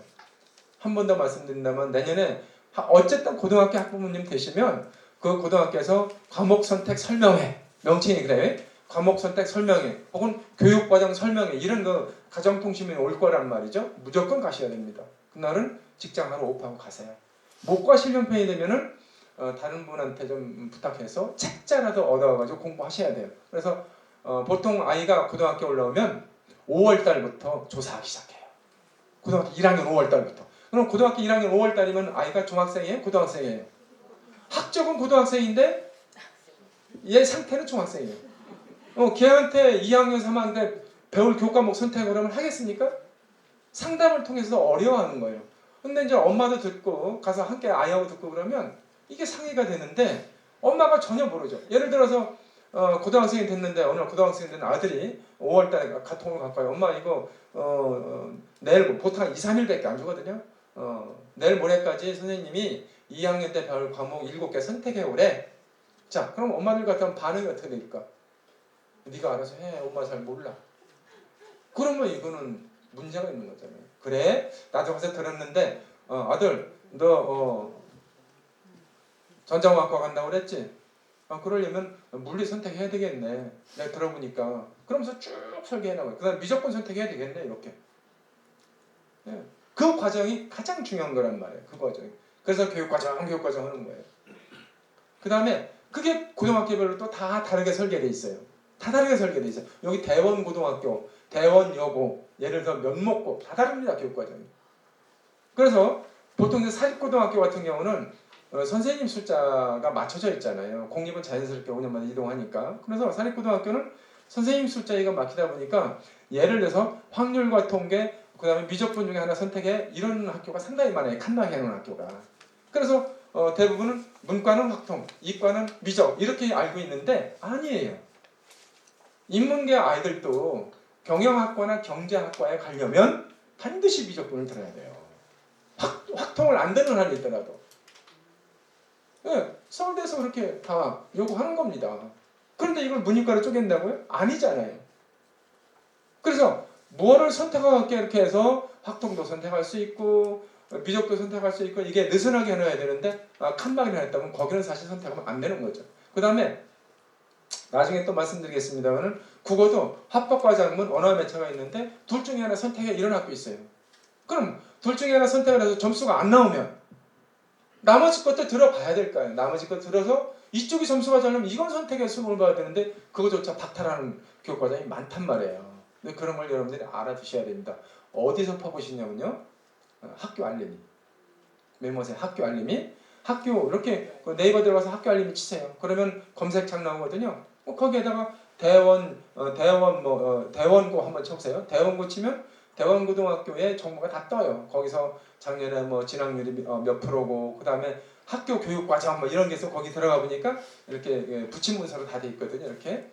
한 번 더 말씀드린다면 내년에 어쨌든 고등학교 학부모님 되시면 그 고등학교에서 과목 선택 설명회 명칭이 그래요. 과목 선택 설명회 혹은 교육과정 설명회 이런 거 가정통신이 올 거란 말이죠. 무조건 가셔야 됩니다. 그날은 직장하러 오프하고 가세요. 못 가실 형편이 되면은 다른 분한테 좀 부탁해서 책자라도 얻어가지고 공부하셔야 돼요. 그래서 보통 아이가 고등학교 올라오면 5월 달부터 조사하기 시작해요. 고등학교 1학년 5월 달부터. 그럼 고등학교 1학년 5월 달이면 아이가 중학생이에요? 고등학생이에요? 학적은 고등학생인데 얘 상태는 중학생이에요. 걔한테 2학년 3학년 때 배울 교과목 선택을 하면 하겠습니까? 상담을 통해서 어려워하는 거예요. 근데 이제 엄마도 듣고 가서 함께 아이하고 듣고 그러면 이게 상의가 되는데 엄마가 전혀 모르죠. 예를 들어서 고등학생이 됐는데 어느 고등학생이 된 아들이 5월달에 카톡을 갖고 와요. 엄마 이거 내일 보통 2, 3일밖에 안 주거든요. 내일 모레까지 선생님이 2학년 때 배울 과목 7개 선택해 오래. 자, 그럼 엄마들 같으면 반응이 어떻게 될까? 네가 알아서 해. 엄마 잘 몰라. 그러면 이거는 문제가 있는 거잖아요. 그래, 나도 가서 들었는데 아들 너 전자공학과 간다고 그랬지? 그러려면 물리 선택해야 되겠네. 내가 들어보니까. 그러면서 쭉 설계해 나가요. 그 다음에 무조건 선택해야 되겠네. 이렇게. 네. 그 과정이 가장 중요한 거란 말이에요. 그 과정이. 그래서 교육과정 하는 거예요. 그 다음에 그게 고등학교별로 또 다 다르게 설계되어 있어요. 다 다르게 설계되어 있어요. 여기 대원고등학교, 대원여고, 예를 들어 면목고 다 다릅니다. 교육과정이. 그래서 보통 사립고등학교 같은 경우는 선생님 숫자가 맞춰져 있잖아요. 공립은 자연스럽게 5년마다 이동하니까. 그래서 사립고등학교는 선생님 숫자가 막히다 보니까 예를 들어서 확률과 통계, 그 다음에 미적분 중에 하나 선택해 이런 학교가 상당히 많아요. 칸나게 해놓은 학교가. 그래서 대부분은 문과는 확통, 이과는 미적 이렇게 알고 있는데 아니에요. 인문계 아이들도 경영학과나 경제학과에 가려면 반드시 미적분을 들어야 돼요. 확통을 안 되는 한이 있더라도. 네, 서울대에서 그렇게 다 요구하는 겁니다. 그런데 이걸 문이과로 쪼갠다고요? 아니잖아요. 그래서 무엇을 선택하게 이렇게 해서 확통도 선택할 수 있고 미적도 선택할 수 있고 이게 느슨하게 해놔야 되는데 칸막이를 했다면 거기는 사실 선택하면 안 되는 거죠. 그 다음에 나중에 또 말씀드리겠습니다만은 국어도 합법과정은 언어 매체가 있는데 둘 중에 하나 선택해 이런 학교 있어요. 그럼 둘 중에 하나 선택을 해서 점수가 안 나오면 나머지 것도 들어봐야 될 거예요. 나머지 것 들어서 이쪽이 점수가 잘 나면 이건 선택해 수능을 봐야 되는데 그거조차 박탈하는 교육과정이 많단 말이에요. 근데 그런 걸 여러분들이 알아두셔야 됩니다. 어디서 퍼보시냐면요. 학교 알림이. 메모하세요. 학교 알림이. 학교 이렇게 네이버 들어가서 학교 알림이 치세요. 그러면 검색창 나오거든요. 거기에다가 대원고 한번 쳐보세요. 대원고 치면 대원고등학교의 정보가 다 떠요. 거기서 작년에 뭐 진학률이 몇 프로고 그 다음에 학교 교육과정 뭐 이런 게 있어 거기 들어가 보니까 이렇게 붙임 문서로 다 돼 있거든요. 이렇게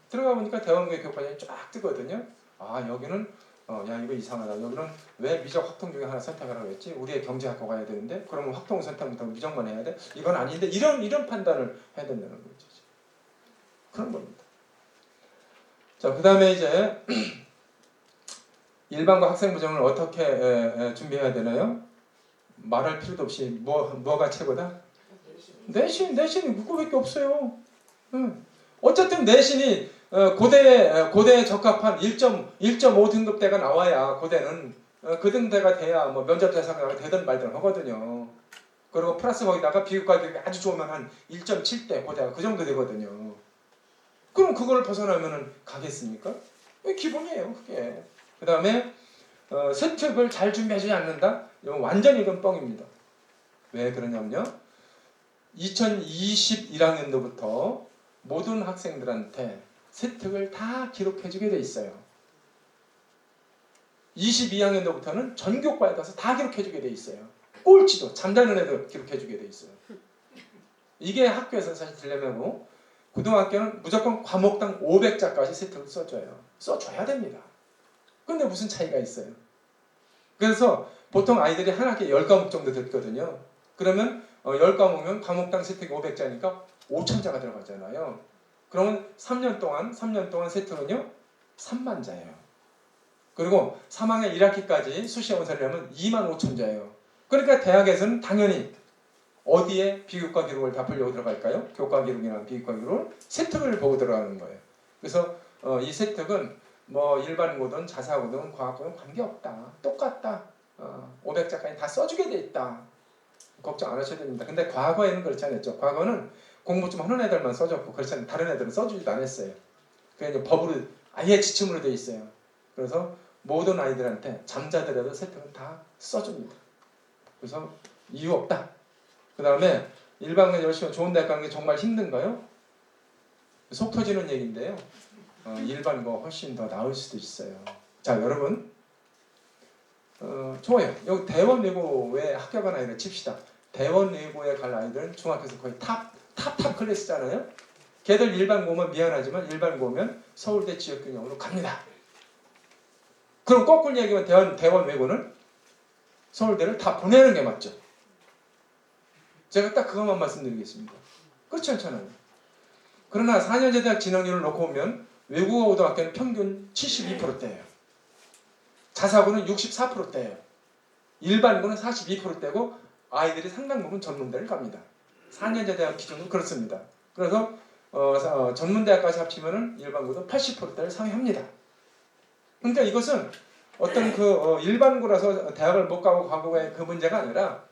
들어가 보니까 대원고의 교육과정이 쫙 뜨거든요. 아 여기는 야 이거 이상하다. 여기는 왜 미적 확통 중에 하나 선택하라고 했지? 우리의 경제학과 가야 되는데 그러면 확통 선택부터 미적만 해야 돼? 이건 아닌데 이런 판단을 해야 된다는 거죠. 그런 겁니다. 자, 그 다음에 이제 일반과 학생 부정을 어떻게 준비해야 되나요? 말할 필요도 없이 뭐가 최고다? 내신이 그거밖에 없어요. 어쨌든 내신이 고대에 적합한 1.5 등급대가 나와야 고대는 그 등대가 돼야 뭐 면접 대상자가 되든 말든 하거든요. 그리고 플러스 거기다가 비교과 교육이 아주 좋으면 한 1.7대 고대가 그 정도 되거든요. 그럼 그걸 벗어나면은 가겠습니까? 기본이에요, 그게. 그 다음에 세특을 잘 준비하지 않는다? 이건 완전히 이건 뻥입니다. 왜 그러냐면요. 2021학년도부터 모든 학생들한테 세특을 다 기록해주게 돼 있어요. 22학년도부터는 전교과에 가서 다 기록해주게 돼 있어요. 꼴찌도 잠자는 애도 기록해주게 돼 있어요. 이게 학교에서 사실 딜레마고 고등학교는 무조건 과목당 500자까지 세특을 써줘요. 써줘야 됩니다. 근데 무슨 차이가 있어요? 그래서 보통 아이들이 한 학기에 10과목 정도 듣거든요. 그러면 10과목이면 과목당 세특이 500자니까 5,000자가 들어가잖아요. 그러면 3년 동안 세특은요 3만자예요. 그리고 3학년 1학기까지 수시에 원서를 하면 25,000자예요. 그러니까 대학에서는 당연히 어디에 비교과 기록을 다 보려고 들어갈까요? 교과 기록이나 비교과 기록을 세특을 보고 들어가는 거예요. 그래서 이 세특은 뭐 일반고든 자사고든 과학고든 관계없다. 똑같다. 500자까지 다 써주게 돼 있다. 걱정 안 하셔도 됩니다. 근데 과거에는 그렇지 않았죠. 과거는 공부 좀 하는 애들만 써줬고 그렇지 않은 다른 애들은 써주지도 않았어요. 그게 법으로 아예 지침으로 돼 있어요. 그래서 모든 아이들한테 잠자더라도 세특은 다 써줍니다. 그래서 이유 없다. 그 다음에 일반고 열심히 좋은 대학 가는 게 정말 힘든가요? 속 터지는 얘기인데요. 일반고 훨씬 더 나을 수도 있어요. 자, 여러분. 좋아요. 여기 대원외고에 학교 간 아이를 칩시다. 대원외고에 갈 아이들은 중학교에서 거의 탑 클래스잖아요. 걔들 일반고 오면 미안하지만 일반고 오면 서울대 지역균형으로 갑니다. 그럼 거꾸로 얘기하면 대원외고는 서울대를 다 보내는 게 맞죠. 제가 딱 그것만 말씀드리겠습니다. 그렇지 않잖아요. 그러나 4년제 대학 진학률을 놓고 보면 외국어 고등학교는 평균 72%대예요. 자사고는 64%대예요. 일반고는 42%대고 아이들이 상당 부분 전문대를 갑니다. 4년제 대학 기준은 그렇습니다. 그래서 전문대학까지 합치면 일반고도 80%대를 상회합니다. 그러니까 이것은 어떤 일반고라서 대학을 못 가고 과거의 그 문제가 아니라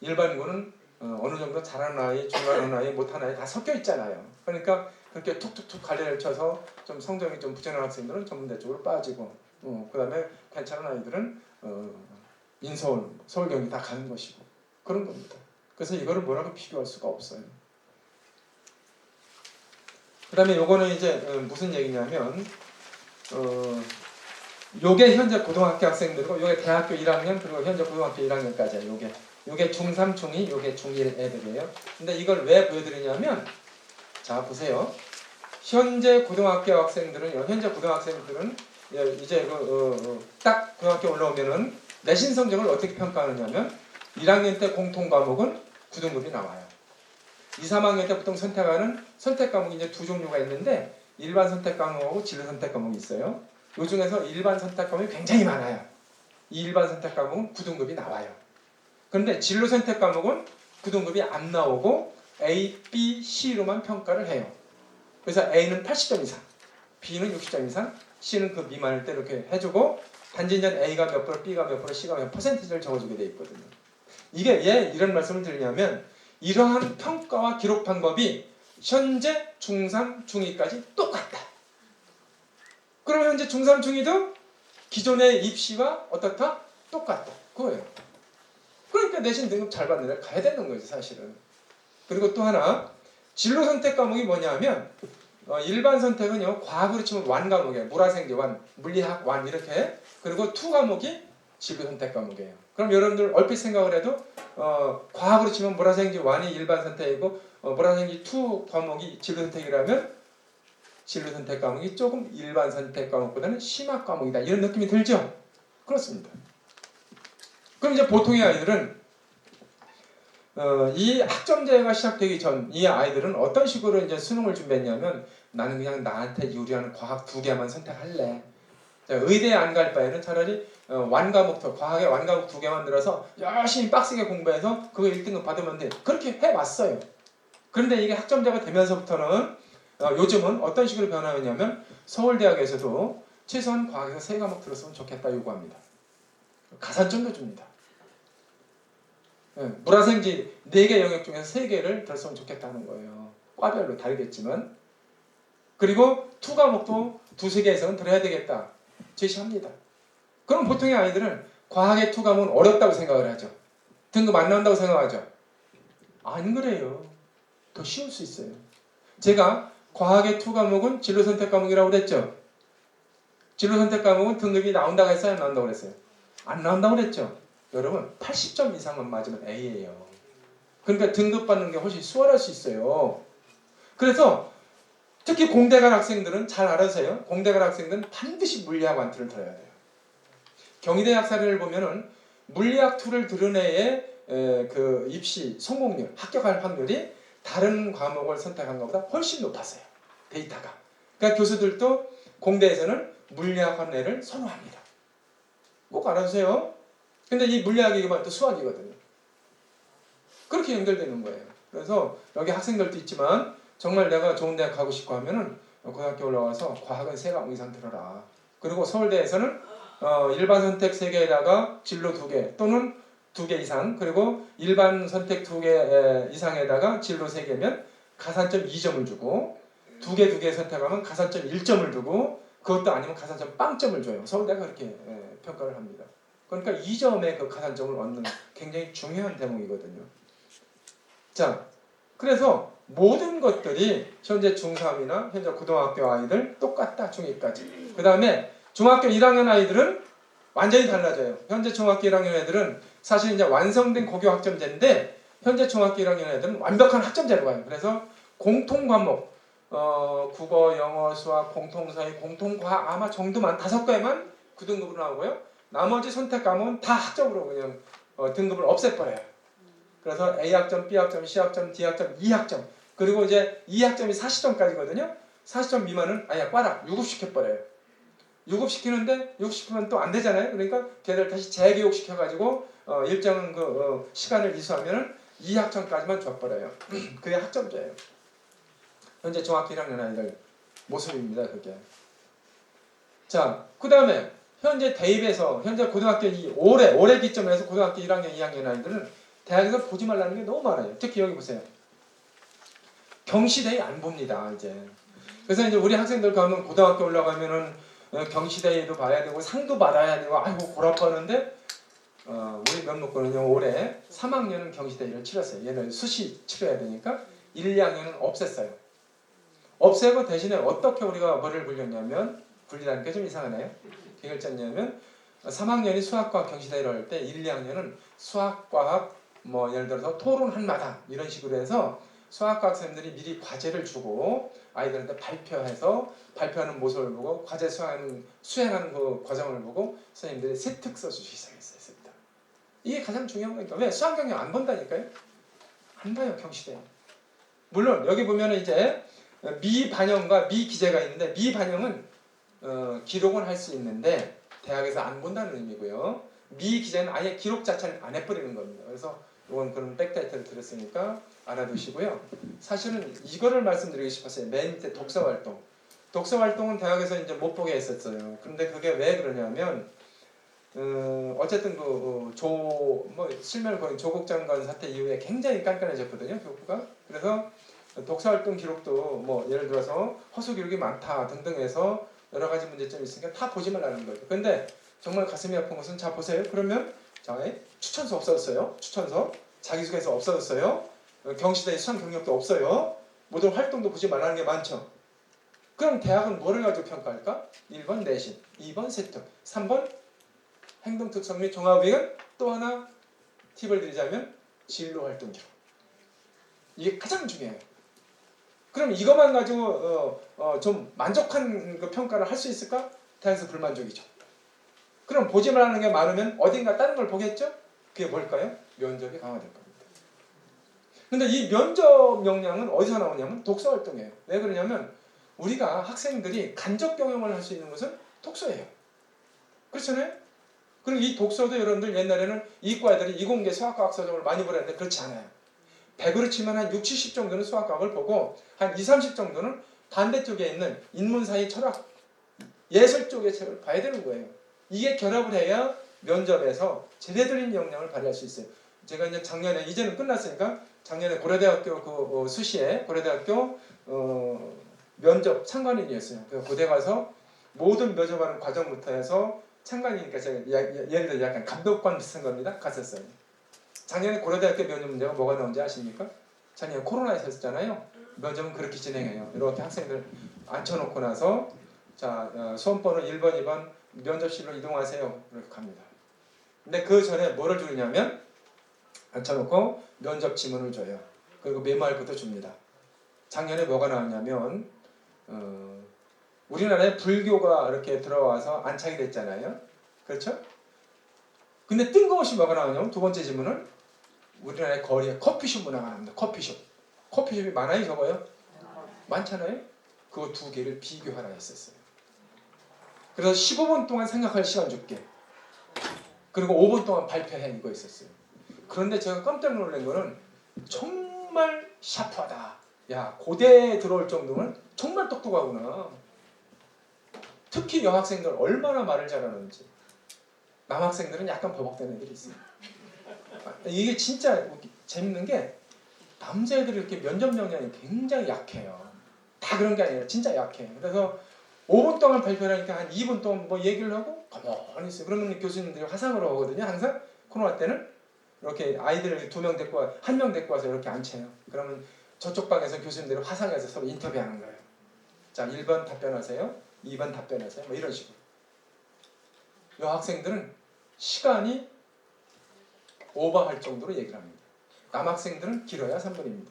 일반고는 어느 정도 잘하는 아이, 중요한 아이, 못하는 아이 다 섞여 있잖아요. 그러니까 그렇게 툭툭툭 갈래를 쳐서 좀 성적이 좀 부진한 학생들은 전문대 쪽으로 빠지고 그 다음에 괜찮은 아이들은 인서울, 서울 경기 다 가는 것이고 그런 겁니다. 그래서 이거를 뭐라고 비교할 수가 없어요. 그다음에 요거는 이제 무슨 얘기냐면 요게 현재 고등학교 학생들이고 요게 대학교 1학년 그리고 현재 고등학교 1학년까지예요. 요게 중3, 중2, 요게 중1 애들이에요. 근데 이걸 왜 보여드리냐면 자 보세요. 현재 고등학교 학생들은 이제 딱 고등학교 올라오면은 내신 성적을 어떻게 평가하느냐면 1학년 때 공통 과목은 9등급이 나와요. 2, 3학년 때 보통 선택하는 선택 과목이 이제 두 종류가 있는데 일반 선택 과목하고 진로 선택 과목이 있어요. 요 중에서 일반 선택 과목이 굉장히 많아요. 이 일반 선택 과목은 9등급이 나와요. 그런데 진로 선택 과목은 9등급이 안 나오고 A, B, C로만 평가를 해요. 그래서 A는 80점 이상, B는 60점 이상, C는 그 미만일 때 이렇게 해주고 단지 이제 A가 몇 프로, B가 몇 프로, C가 몇 퍼센티지를 적어주게 돼 있거든요. 이게 왜 이런 말씀을 드리냐면 이러한 평가와 기록 방법이 현재 중3, 중2까지 똑같다. 그러면 현재 중3, 중2도 기존의 입시와 어떻다? 똑같다. 그거예요. 그러니까 내신 등급 잘 받는 애 가야 되는 거지 사실은. 그리고 또 하나 진로 선택 과목이 뭐냐면 일반 선택은요 과학으로 치면 완 과목이에요. 물화생지 완, 물리학 완 이렇게. 그리고 투 과목이 진로 선택 과목이에요. 그럼 여러분들 얼핏 생각을 해도 과학으로 치면 물화생지 완이 일반 선택이고 물화생지 투 과목이 진로 선택이라면 진로 선택 과목이 조금 일반 선택 과목보다는 심학 과목이다. 이런 느낌이 들죠? 그렇습니다. 그럼 이제 보통의 아이들은 이 학점제가 시작되기 전 이 아이들은 어떤 식으로 이제 수능을 준비했냐면 나는 그냥 나한테 유리한 과학 2개만 선택할래. 의대에 안 갈 바에는 차라리 완과목부터 과학의 완과목 2개만 들어서 열심히 빡세게 공부해서 그거 1등급 받으면 돼. 그렇게 해왔어요. 그런데 이게 학점제가 되면서부터는 요즘은 어떤 식으로 변화했냐면 서울대학에서도 최소한 과학에서 3과목 들었으면 좋겠다 요구합니다. 가산점도 줍니다. 물화생지 4개 영역 중에서 3개를 들었으면 좋겠다는 거예요. 과별로 다르겠지만. 그리고 투 과목도 2-3개 이상은 들어야 되겠다. 제시합니다. 그럼 보통의 아이들은 과학의 투 과목은 어렵다고 생각을 하죠. 등급 안 나온다고 생각하죠. 안 그래요. 더 쉬울 수 있어요. 제가 과학의 투 과목은 진로 선택 과목이라고 그랬죠. 진로 선택 과목은 등급이 나온다고 했어요? 안 나온다고 그랬어요? 안 나온다고 그랬죠. 여러분 80점 이상만 맞으면 A예요. 그러니까 등급 받는 게 훨씬 수월할 수 있어요. 그래서 특히 공대 간 학생들은 잘 알아서요. 공대 간 학생들은 반드시 물리학 완투를 들어야 돼요. 경희대학 사례를 보면은 물리학 2를 들은 애의 그 입시 성공률, 합격할 확률이 다른 과목을 선택한 것보다 훨씬 높았어요. 데이터가. 그러니까 교수들도 공대에서는 물리학 한 애를 선호합니다. 꼭 알아주세요. 근데 이 물리학이 또 수학이거든요. 그렇게 연결되는 거예요. 그래서 여기 학생들도 있지만 정말 내가 좋은 대학 가고 싶고 하면은 고등학교 올라와서 과학은 3과목 이상 들어라. 그리고 서울대에서는 일반 선택 3개에다가 진로 2개 또는 2개 이상 그리고 일반 선택 2개 이상에다가 진로 3개면 가산점 2점을 주고 2개 선택하면 가산점 1점을 두고 그것도 아니면 가산점 0점을 줘요. 서울대가 그렇게 평가를 합니다. 그러니까 2점의 그 가산점을 얻는 굉장히 중요한 대목이거든요. 자, 그래서 모든 것들이 현재 중3이나 현재 고등학교 아이들 똑같다. 중2까지. 그 다음에 중학교 1학년 아이들은 완전히 달라져요. 현재 중학교 1학년 애들은 사실 이제 완성된 고교 학점제인데 현재 중학교 1학년 애들은 완벽한 학점제로 가요. 그래서 공통 과목 국어, 영어, 수학, 공통사회, 공통과학 아마 정도만 5개만 9등급으로 나오고요. 나머지 선택 과목은 다 학점으로 그냥 등급을 없애버려요. 그래서 A학점, B학점, C학점, D학점, E학점 그리고 이제 E학점이 40점까지거든요. 40점 미만은 아예 꽈락 6급시켜버려요. 6급시키는데 6급시키면 또 안 되잖아요. 그러니까 걔들 다시 재교육시켜가지고 일정 그 시간을 이수하면 2학점까지만 줘버려요. 그게 학점제예요. 현재 중학교 1학년 아이들 모습입니다. 그게. 자, 그 다음에 현재 대입에서 현재 고등학교 올해 기점에서 고등학교 1학년, 2학년 아이들은 대학에서 보지 말라는 게 너무 많아요. 특히 여기 보세요. 경시대회 안 봅니다. 이제. 그래서 이제 우리 학생들 가면 고등학교 올라가면은 경시대회도 봐야 되고 상도 받아야 되고 아이고 골아파는데 우리 면목고는요 올해 3학년은 경시대회를 치렀어요. 얘는 수시 치러야 되니까 1, 2학년은 없앴어요. 없애고 대신에 어떻게 우리가 뭐를 굴렸냐면, 굴리라는 게 좀 이상하네요. 계결자냐면 3학년이 수학과학 경시대회를 할 때 1, 2학년은 수학과학 뭐 예를 들어서 토론 한마당 이런 식으로 해서 수학과학 선생님들이 미리 과제를 주고 아이들한테 발표해서 발표하는 모습을 보고 과제 수행하는 그 과정을 보고 선생님들이 세특 써주시기 시작했어요. 세특. 이게 가장 중요한 거니까. 왜? 수학 경영 안 본다니까요. 안 봐요. 경시대. 물론 여기 보면은 이제 미반영과 미기재가 있는데 미반영은 기록은 할 수 있는데 대학에서 안 본다는 의미고요. 미기재는 아예 기록 자체를 안 해버리는 겁니다. 그래서 이건 그런 백다이터를 들었으니까 알아두시고요. 사실은 이거를 말씀드리고 싶었어요. 맨 밑에 독서활동. 독서활동은 대학에서 이제 못 보게 했었어요. 근데 그게 왜 그러냐면 어쨌든 뭐 실명 거인 조국 장관 사태 이후에 굉장히 깐깐해졌거든요. 교육부가. 그래서 독서활동 기록도 뭐 예를 들어서 허수 기록이 많다 등등 해서 여러 가지 문제점이 있으니까 다 보지 말라는 거예요. 근데 정말 가슴이 아픈 것은 자 보세요. 그러면 자 추천서 없어졌어요. 추천서 자기소개서 없어졌어요. 경시대 수상 경력도 없어요. 모든 활동도 보지 말라는 게 많죠. 그럼 대학은 뭐를 가지고 평가할까? 1번 내신, 2번 세특, 3번 행동특성 및 종합이익은 또 하나 팁을 드리자면 진로활동 기록. 이게 가장 중요해요. 그럼 이것만 가지고 좀 만족한 그 평가를 할 수 있을까? 대학에서 불만족이죠. 그럼 보지 말라는 게 많으면 어딘가 다른 걸 보겠죠? 그게 뭘까요? 면접이 강화될 겁니다. 근데 이 면접 역량은 어디서 나오냐면 독서활동이에요. 왜 그러냐면 우리가 학생들이 간접 경영을 할 수 있는 것은 독서예요. 그렇잖아요? 그리고 이 독서도 여러분들 옛날에는 이과 애들이 이공계 수학과학 서적을 많이 보랬는데 그렇지 않아요. 100으로 치면 한 60, 70 정도는 수학과학을 보고 한 20, 30 정도는 반대쪽에 있는 인문사회 철학, 예술 쪽의 책을 봐야 되는 거예요. 이게 결합을 해야 면접에서 제대로된 역량을 발휘할 수 있어요. 제가 이제 작년에, 이제는 끝났으니까 작년에 고려대학교 수시에 고려대학교 면접 참관인이었어요. 그래서 고대 가서 모든 면접하는 과정부터 해서 참관이니까 제가 예를 들어 약간 감독관 비슷한 겁니다. 갔었어요. 작년에 고려대학교 면접 문제가 뭐가 나온지 아십니까? 작년에 코로나 있었잖아요. 면접은 그렇게 진행해요. 이렇게 학생들 앉혀놓고 나서 자 수험번호 1번, 2번 면접실로 이동하세요. 이렇게 갑니다. 근데 그 전에 뭐를 주냐면 앉혀놓고 면접 지문을 줘요. 그리고 메모할 것도 줍니다. 작년에 뭐가 나왔냐면 우리나라에 불교가 이렇게 들어와서 안착이 됐잖아요. 그렇죠? 근데 뜬금없이 뭐가 나오냐면 두 번째 질문은 우리나라의 거리에 커피숍 문화가 나옵니다. 커피숍. 커피숍이 많아요, 적어요? 많잖아요? 그 두 개를 비교하라 했었어요. 그래서 15분 동안 생각할 시간 줄게. 그리고 5분 동안 발표해 이거 있었어요. 그런데 제가 깜짝 놀란 거는 정말 샤프하다. 야, 고대에 들어올 정도면 정말 똑똑하구나. 특히 여학생들 얼마나 말을 잘하는지. 남학생들은 약간 버벅대는 애들이 있어요. 이게 진짜 재밌는 게 남자애들이 이렇게 면접 역량이 굉장히 약해요. 다 그런 게 아니라 진짜 약해. 그래서 5분 동안 발표를 하니까 한 2분 동안 뭐 얘기를 하고 가만히 있어요. 그러면 교수님들이 화상으로 하거든요. 항상 코로나 때는 이렇게 아이들을 2명 데리고 와, 1명 데리고 와서 이렇게 앉혀요. 그러면 저쪽 방에서 교수님들이 화상에서 서로 인터뷰하는 거예요. 자, 1번 답변하세요. 2번 답변하세요. 뭐 이런 식으로. 여학생들은 시간이 오버할 정도로 얘기를 합니다. 남학생들은 길어야 3분입니다.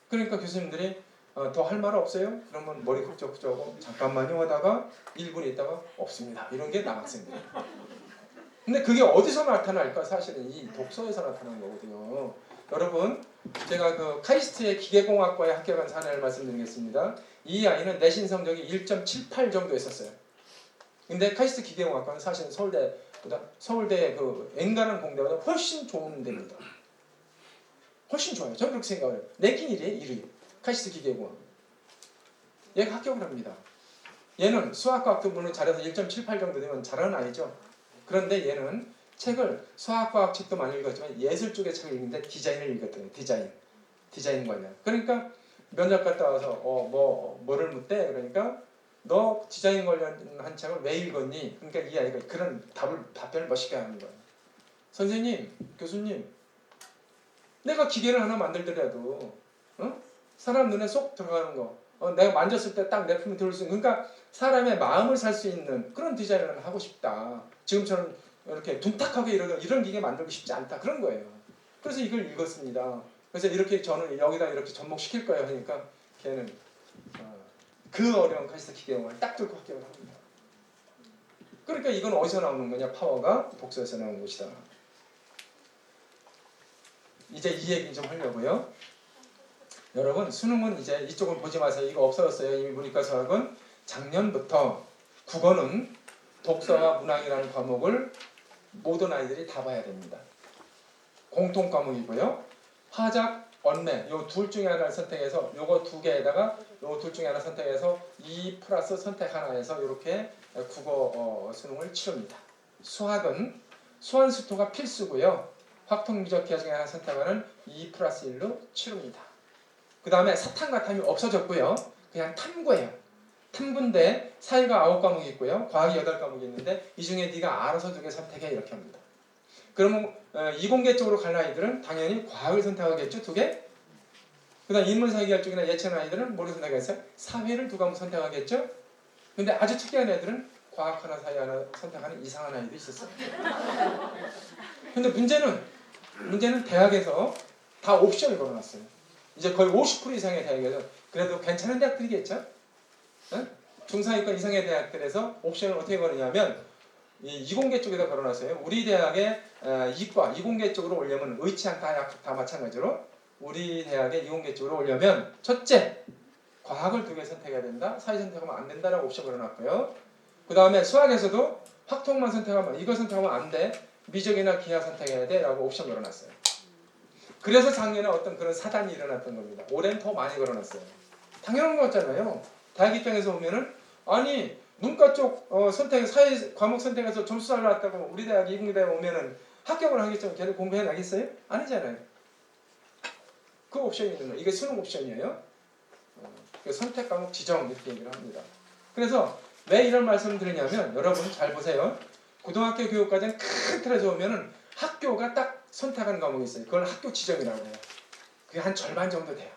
그러니까 교수님들이 더 할 말 없어요? 그러면 머리 굽적굽적하고 잠깐만요 하다가 1분 있다가 없습니다. 이런 게 남학생들이에요. 근데 그게 어디서 나타날까? 사실은 이 독서에서 나타나는 거거든요. 여러분, 제가 그 카이스트의 기계공학과에 합격한 사례를 말씀드리겠습니다. 이 아이는 내신 성적이 1.78 정도 했었어요. 근데 카이스트 기계공학과는 사실은 서울대 그 엔간한 공대보다 훨씬 좋은 데입니다. 훨씬 좋아요. 저는 그렇게 생각해요. 랭킹 1위에 1위. 카이스트 기계공학. 얘가 합격을 합니다. 얘는 수학과학도 물론 잘해서 1.78 정도 되면 잘하는 아이죠. 그런데 얘는 책을 수학과학 책도 많이 읽었지만 예술 쪽의 책을 읽는데 디자인을 읽었대요. 디자인 관련. 그러니까 면접 갔다 와서 뭐를 묻대. 그러니까 너 디자인 관련한 책을 왜 읽었니? 그러니까 이 아이가 그런 답변을 멋있게 하는 거예요. 선생님, 교수님, 내가 기계를 하나 만들더라도 사람 눈에 쏙 들어가는 거 내가 만졌을 때 딱 내 품에 들을 수 있는, 그러니까 사람의 마음을 살 수 있는 그런 디자인을 하고 싶다. 지금처럼 이렇게 둔탁하게 이런 기계 만들고 싶지 않다. 그런 거예요. 그래서 이걸 읽었습니다. 그래서 이렇게 저는 여기다 이렇게 접목시킬 거예요 하니까 걔는 그 어려운 카시트 기계음을 딱 들고 합격을 합니다. 그러니까 이건 어디서 나오는 거냐? 파워가 독서에서 나온 것이다. 이제 이 얘기 좀 하려고요. 여러분 수능은 이제 이쪽은 보지 마세요. 이거 없어졌어요. 이미 문이과수학은 작년부터 국어는 독서와 문학이라는 과목을 모든 아이들이 다 봐야 됩니다. 공통 과목이고요. 화작, 언매 요 둘 중에 하나를 선택해서 요거 두 개에다가 요 둘 중에 하나 선택해서 2 플러스 선택 하나에서 이렇게 국어 수능을 치릅니다. 수학은 수완수토가 필수고요. 확통미적 기하 중에 하나 선택하는 2 플러스 1로 치릅니다. 그 다음에 사탐과탐이 없어졌고요. 그냥 탐구예요. 탐구인데 사회가 9과목이 있고요. 과학이 8과목이 있는데 이 중에 네가 알아서 2개 선택해 이렇게 합니다. 그러면 이공계 쪽으로 갈 아이들은 당연히 과학을 선택하겠죠. 2개. 그 다음 인문사회계열 쪽이나 예체능 아이들은 뭐를 선택하겠어요? 사회를 2과목 선택하겠죠. 근데 아주 특이한 애들은 과학 하나 사회 하나 선택하는 이상한 아이도 있었어요. 근데 문제는 대학에서 다 옵션을 걸어놨어요. 이제 거의 50% 이상의 대학에서 그래도 괜찮은 대학들이겠죠. 중상위권 이상의 대학들에서 옵션을 어떻게 걸느냐면 이공계 쪽에다 걸어놨어요. 우리 대학의 이과 이공계 쪽으로 오려면 의치한 다 마찬가지로 우리 대학의 이공계 쪽으로 오려면 첫째 과학을 2개 선택해야 된다. 사회 선택하면 안 된다라고 옵션 걸어놨고요. 그 다음에 수학에서도 확통만 선택하면 이거 선택하면 안 돼. 미적이나 기하 선택해야 돼 라고 옵션 걸어놨어요. 그래서 작년에 어떤 그런 사단이 일어났던 겁니다. 올해는 더 많이 걸어놨어요. 당연한 거잖아요. 대학 입장에서 보면은 아니 문과 쪽 선택 사회 과목 선택해서 점수 잘 나왔다고 우리 대학 이공대에 오면은 합격을 하겠지만 걔를 공부해 나겠어요? 아니잖아요. 그 옵션이 있는 거예요. 이게 수능 옵션이에요. 선택 과목 지정 이렇게 얘기를 합니다. 그래서 왜 이런 말씀을 드리냐면 여러분 잘 보세요. 고등학교 교육과정 큰 틀에서 보면은 학교가 딱 선택하는 과목이 있어요. 그걸 학교 지정이라고 해요. 그게 한 절반 정도 돼요.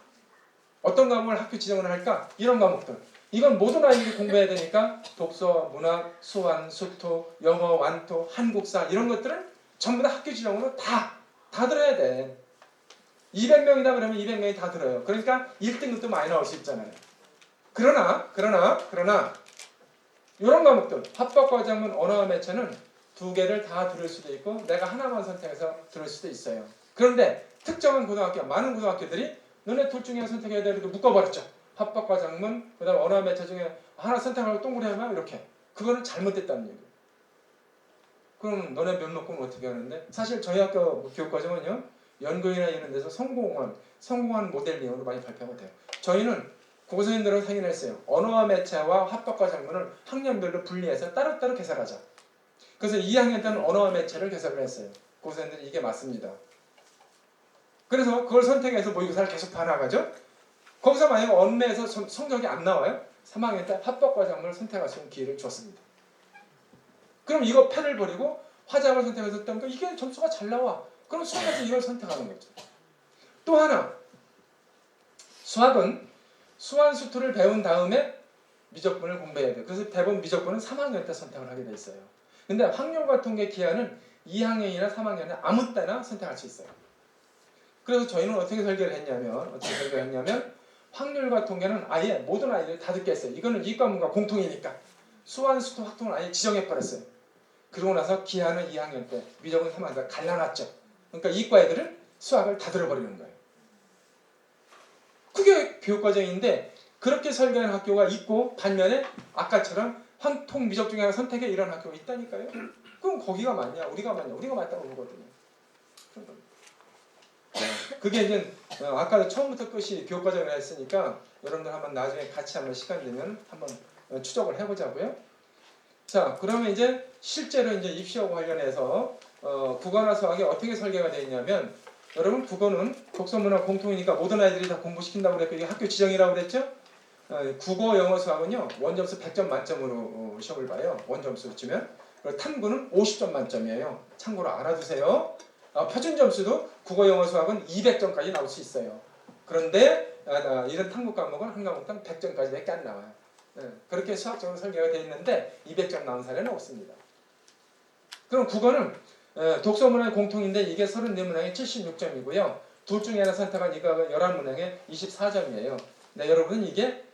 어떤 과목을 학교 지정을 할까? 이런 과목들. 이건 모든 아이들이 공부해야 되니까 독서, 문학, 수완, 수토, 영어, 완토, 한국사 이런 것들은 전부 다 학교 지정으로 다 들어야 돼. 200명이다 그러면 200명이 다 들어요. 그러니까 1등급도 많이 나올 수 있잖아요. 그러나 이런 과목들 합법과정문 언어와 매체는 2개를 다 들을 수도 있고 내가 하나만 선택해서 들을 수도 있어요. 그런데 특정한 고등학교, 많은 고등학교들이 너네 둘 중에 선택해야 돼 이렇게 묶어버렸죠. 합법과정문, 그 다음 언어와 매체 중에 하나 선택하고 동그라미 하면 이렇게. 그거는 잘못됐다는 얘기예요. 그럼 너네 면목은 어떻게 하는데? 사실 저희 학교 교육과정은요. 연구이나 이런 데서 성공한 모델링으로 많이 발표가 돼요. 저희는 국어선생님들하고 상의를 했어요. 언어와 매체와 합법과정문을 학년별로 분리해서 따로따로 개설하자. 그래서 2학년 때는 언어와 매체를 개설을 했어요. 국어선생님들이 이게 맞습니다. 그래서 그걸 선택해서 모의고사를 계속 봐나가죠. 거기서 만약에 언매에서 성적이 안 나와요. 3학년 때 합법과정문을 선택할 수 있는 기회를 줬습니다. 그럼 이거 패를 버리고 화작을 선택해서 했다니까 이게 점수가 잘 나와. 그럼 수학에서 이걸 선택하는 거죠. 또 하나 수학은 수완수토를 배운 다음에 미적분을 공부해야 돼요. 그래서 대부분 미적분은 3학년 때 선택을 하게 돼 있어요. 근데 확률과 통계 기하는 2학년이나 3학년에 아무 때나 선택할 수 있어요. 그래서 저희는 어떻게 설계를 했냐면 확률과 통계는 아예 모든 아이들이 다 듣게 했어요. 이거는 이과문과 공통이니까 수완수토 확통을 아예 지정해버렸어요. 그러고 나서 기하는 2학년 때 미적은 3학년 때 갈라놨죠. 그러니까 이과 애들은 수학을 다 들어버리는 거예요. 그게 교육과정인데 그렇게 설계한 학교가 있고 반면에 아까처럼 확통 미적 중에 하나 선택해 이런 학교가 있다니까요. 그럼 거기가 맞냐 우리가 맞냐 우리가 맞다고 보거든요. 그게 이제 아까 처음부터 끝이 교육과정을 했으니까 여러분들 한번 나중에 같이 한번 시간 되면 한번 추적을 해보자고요. 자 그러면 이제 실제로 이제 입시하고 관련해서 국어나 수학이 어떻게 설계가 되어 있냐면 여러분 국어는 독서문화 공통이니까 모든 아이들이 다 공부시킨다고 그랬고 이게 학교 지정이라고 그랬죠? 국어, 영어, 수학은요 원점수 100점 만점으로 시험을 봐요. 원점수 주면. 그리고 탐구는 50점 만점이에요. 참고로 알아두세요. 표준 점수도 국어, 영어, 수학은 200점까지 나올 수 있어요. 그런데 이런 탐구 과목은 한 과목당 100점까지밖에 안 나와요. 그렇게 수학적으로 설계가 되어 있는데 200점 나온 사례는 없습니다. 그럼 국어는 독서문항의 공통인데 이게 34문항에 76점이고요. 둘 중에 하나 선택한 이거 11문항에 24점이에요. 네, 여러분 이게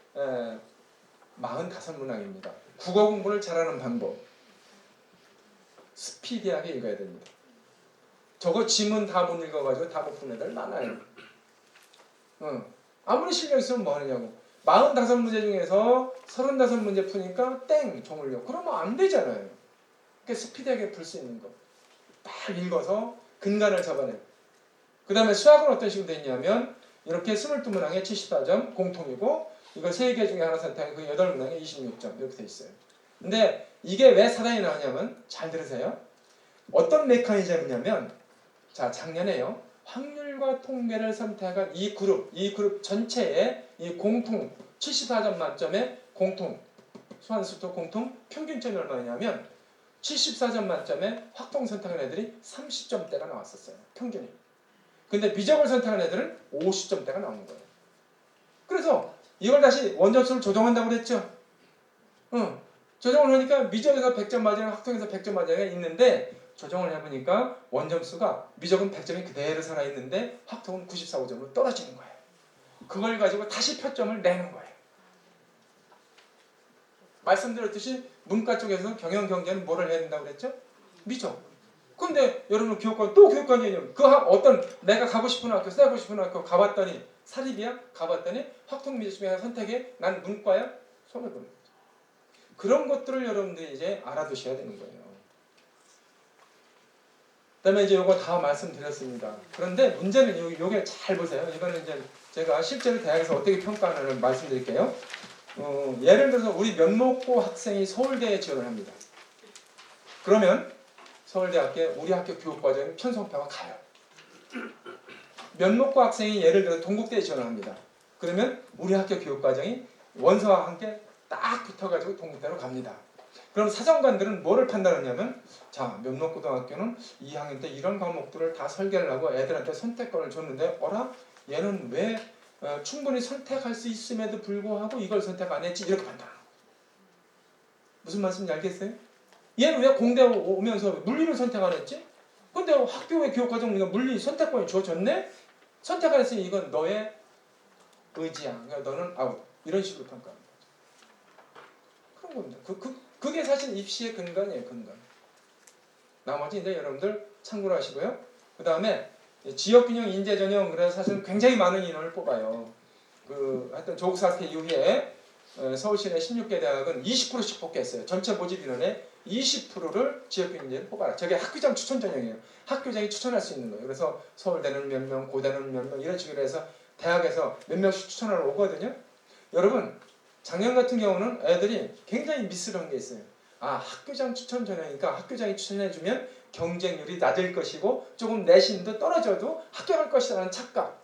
45문항입니다. 국어 공부를 잘하는 방법. 스피디하게 읽어야 됩니다. 저거 지문 다 못 읽어가지고 다 못 푼 애들 많아요. 아무리 실력 있으면 뭐 하느냐고. 45문제 중에서 35문제 푸니까 땡! 종을요. 그러면 안 되잖아요. 그러니까 스피디하게 풀 수 있는 거. 딱 읽어서 근간을 잡아내고. 그 다음에 수학은 어떤 식으로 되어 있냐면 이렇게 22문항에 74점 공통이고 이거 3개 중에 하나 선택한 그 8문항에 26점 이렇게 되어 있어요. 근데 이게 왜 사단이 나오냐면 잘 들으세요. 어떤 메커니즘이냐면 자 작년에요. 확률과 통계를 선택한 이 그룹 전체에 이 공통 74점 만점의 공통 수한수도 공통 평균점이 얼마냐면 74점 만점에 확통 선택한 애들이 30점대가 나왔었어요. 평균이. 근데 미적을 선택한 애들은 50점대가 나오는 거예요. 그래서 이걸 다시 원점수를 조정한다고 그랬죠. 조정을 하니까 미적에서 100점 맞아요. 확통에서 100점 맞아요. 있는데 조정을 해보니까 원점수가 미적은 100점이 그대로 살아있는데 확통은 94점으로 떨어지는 거예요. 그걸 가지고 다시 표점을 내는 거예요. 말씀드렸듯이 문과 쪽에서 경영 경제는 뭐를 해야 된다고 그랬죠? 미적. 근데 여러분 교육관 또 교육관이에요. 그 어떤 내가 가고 싶은 학교, 쓰고 싶은 학교 가봤더니 사립이야? 가봤더니 확통 미적 중에 선택해? 난 문과야? 손을 보는 거죠. 그런 것들을 여러분들이 이제 알아두셔야 되는 거예요. 그다음에 이제 요거 다 말씀드렸습니다. 그런데 문제는 요게 잘 보세요. 이거는 이제 제가 실제로 대학에서 어떻게 평가하는지 말씀드릴게요. 예를 들어서 우리 면목고 학생이 서울대에 지원을 합니다. 그러면 서울대학교에 우리 학교 교육과정이 편성표가 가요. 면목고 학생이 예를 들어 동국대에 지원을 합니다. 그러면 우리 학교 교육과정이 원서와 함께 딱 붙어가지고 동국대로 갑니다. 그럼 사정관들은 뭐를 판단하냐면 자 면목고등학교는 2학년 때 이런 과목들을 다 설계를 하고 애들한테 선택권을 줬는데 어라? 얘는 왜 충분히 선택할 수 있음에도 불구하고 이걸 선택 안 했지? 이렇게 판단하는 거예요. 무슨 말씀인지 알겠어요? 얘는 왜 공대 오면서 물리를 선택 안 했지? 근데 학교의 교육과정 물리 선택권이 주어졌네? 선택 안 했으니 이건 너의 의지야. 그러니까 너는 아웃. 이런 식으로 평가합니다. 그런 겁니다. 그게 사실 입시의 근간이에요. 근간. 나머지 이제 여러분들 참고를 하시고요. 그 다음에 지역균형 인재전형 그래서 사실 굉장히 많은 인원을 뽑아요. 하여튼 조국 사태 이후에 서울시내 16개 대학은 20%씩 뽑겠어요. 전체 모집 인원의 20%를 지역균형 인재를 뽑아라. 저게 학교장 추천 전형이에요. 학교장이 추천할 수 있는 거예요. 그래서 서울대는 몇 명, 고대는 몇 명 이런 식으로 해서 대학에서 몇 명씩 추천하러 오거든요. 여러분 작년 같은 경우는 애들이 굉장히 미스를 한 게 있어요. 학교장 추천 전형이니까 학교장이 추천해주면 경쟁률이 낮을 것이고 조금 내신도 떨어져도 합격할 것이라는 착각.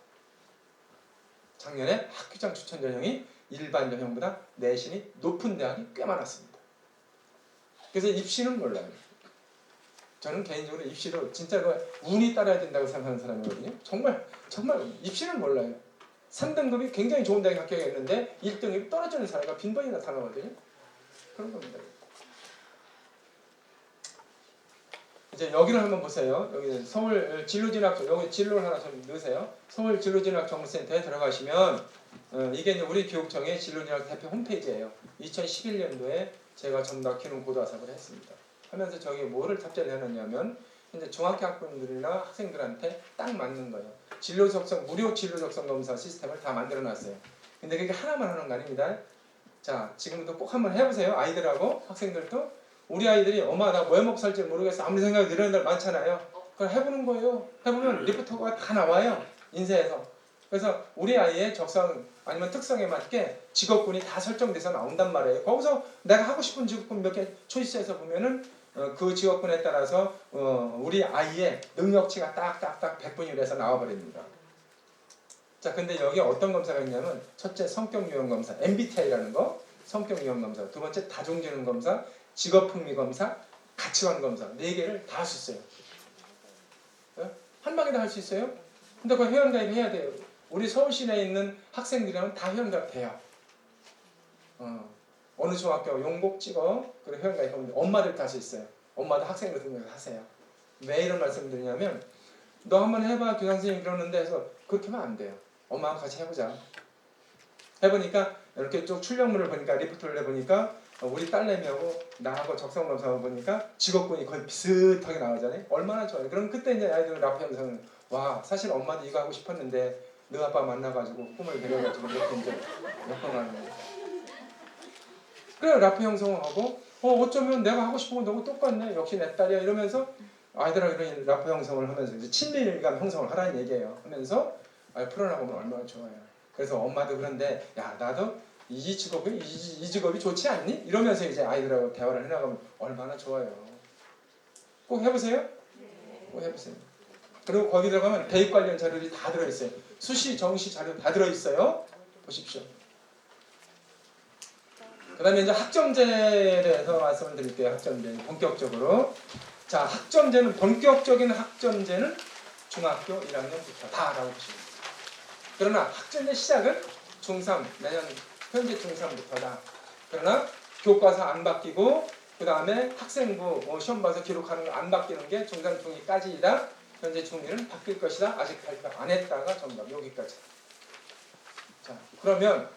작년에 학교장 추천 전형이 일반 전형보다 내신이 높은 대학이 꽤 많았습니다. 그래서 입시는 몰라요. 저는 개인적으로 입시도 진짜 운이 따라야 된다고 생각하는 사람이거든요. 정말 입시는 몰라요. 3등급이 굉장히 좋은 대학에 합격했는데 1등급이 떨어지는 사례가 빈번히 나타나거든요. 그런 겁니다. 이제 여기를 한번 보세요. 여기 서울 진로진학 여기 진로를 하나 좀 넣으세요. 서울 진로진학 정보센터에 들어가시면 이게 이제 우리 교육청의 진로진학 대표 홈페이지예요. 2011년도에 제가 전담 기능 고도화사업을 했습니다. 하면서 저기 뭐를 탑재를 해놨냐면 이제 중학교 학부모들이나 학생들한테 딱 맞는 거예요. 무료 진로 적성 검사 시스템을 다 만들어놨어요. 근데 그게 하나만 하는 거 아닙니다. 자, 지금도 꼭 한번 해보세요. 아이들하고 학생들도. 우리 아이들이 엄마 나 뭐 해먹을지 모르겠어. 아무리 생각해도 이런 애들 많잖아요. 그걸 해보는 거예요. 해보면 리포터가 다 나와요. 인쇄해서. 그래서 우리 아이의 적성 아니면 특성에 맞게 직업군이 다 설정돼서 나온단 말이에요. 거기서 내가 하고 싶은 직업군 몇 개 초이스해서 보면은 그 직업군에 따라서 우리 아이의 능력치가 딱딱딱 100분이 돼서 나와버립니다. 자, 근데 여기 어떤 검사가 있냐면 첫째 성격유형 검사 MBTI라는 거 성격유형 검사, 두 번째 다중지능 검사, 직업흥미 검사, 가치관 검사 4개를 다 할 수 있어요. 한 방에 다 할 수 있어요. 근데 그거 회원가입 해야 돼요. 우리 서울시내에 있는 학생들이라면 다 회원가입 돼요. 어느 중학교 용복 찍어 그리고 회원가입하면 엄마들 다 할 수 있어요. 엄마들 학생들 등록을 하세요. 왜 이런 말씀을 드리냐면 너 한번 해봐 교장 선생님이 그러는데 해서 그렇게 하면 안 돼요. 엄마하고 같이 해보자. 해보니까 이렇게 쭉 출력물을 보니까 리포트를 해보니까 우리 딸내미하고 나하고 적성검사하고 보니까 직업군이 거의 비슷하게 나오잖아요. 얼마나 좋아요. 그럼 그때 이제 아이들 라프 영상은 와 사실 엄마도 이거 하고 싶었는데 너 아빠 만나가지고 꿈을 내려가지고 이렇게 이제 역행하는 거예요. 그래 라프 형성을 하고 어쩌면 내가 하고 싶은 건 너무 똑같네. 역시 내 딸이야 이러면서 아이들하고 이런 라프 형성을 하면서 이제 친밀감 형성을 하라는 얘기예요. 하면서 풀어나가면 얼마나 좋아요. 그래서 엄마도 그런데 야 나도 이 직업이 좋지 않니? 이러면서 이제 아이들하고 대화를 해나가면 얼마나 좋아요. 꼭 해보세요. 꼭 해보세요. 그리고 거기 들어가면 대입 관련 자료들이 다 들어있어요. 수시, 정시 자료 다 들어있어요. 보십시오. 그 다음에 이제 학점제에 대해서 말씀을 드릴게요. 학점제 본격적으로. 자, 학점제는 본격적인 학점제는 중학교 1학년부터다라고 보시면 돼요. 그러나 학점제 시작은 중3 내년 현재 중3부터다. 그러나 교과서 안 바뀌고 그 다음에 학생부 시험 봐서 기록하는 거 안 바뀌는 게 중3 중2까지이다. 현재 중2는 바뀔 것이다. 아직 발표 안 했다가 정답 여기까지. 자, 그러면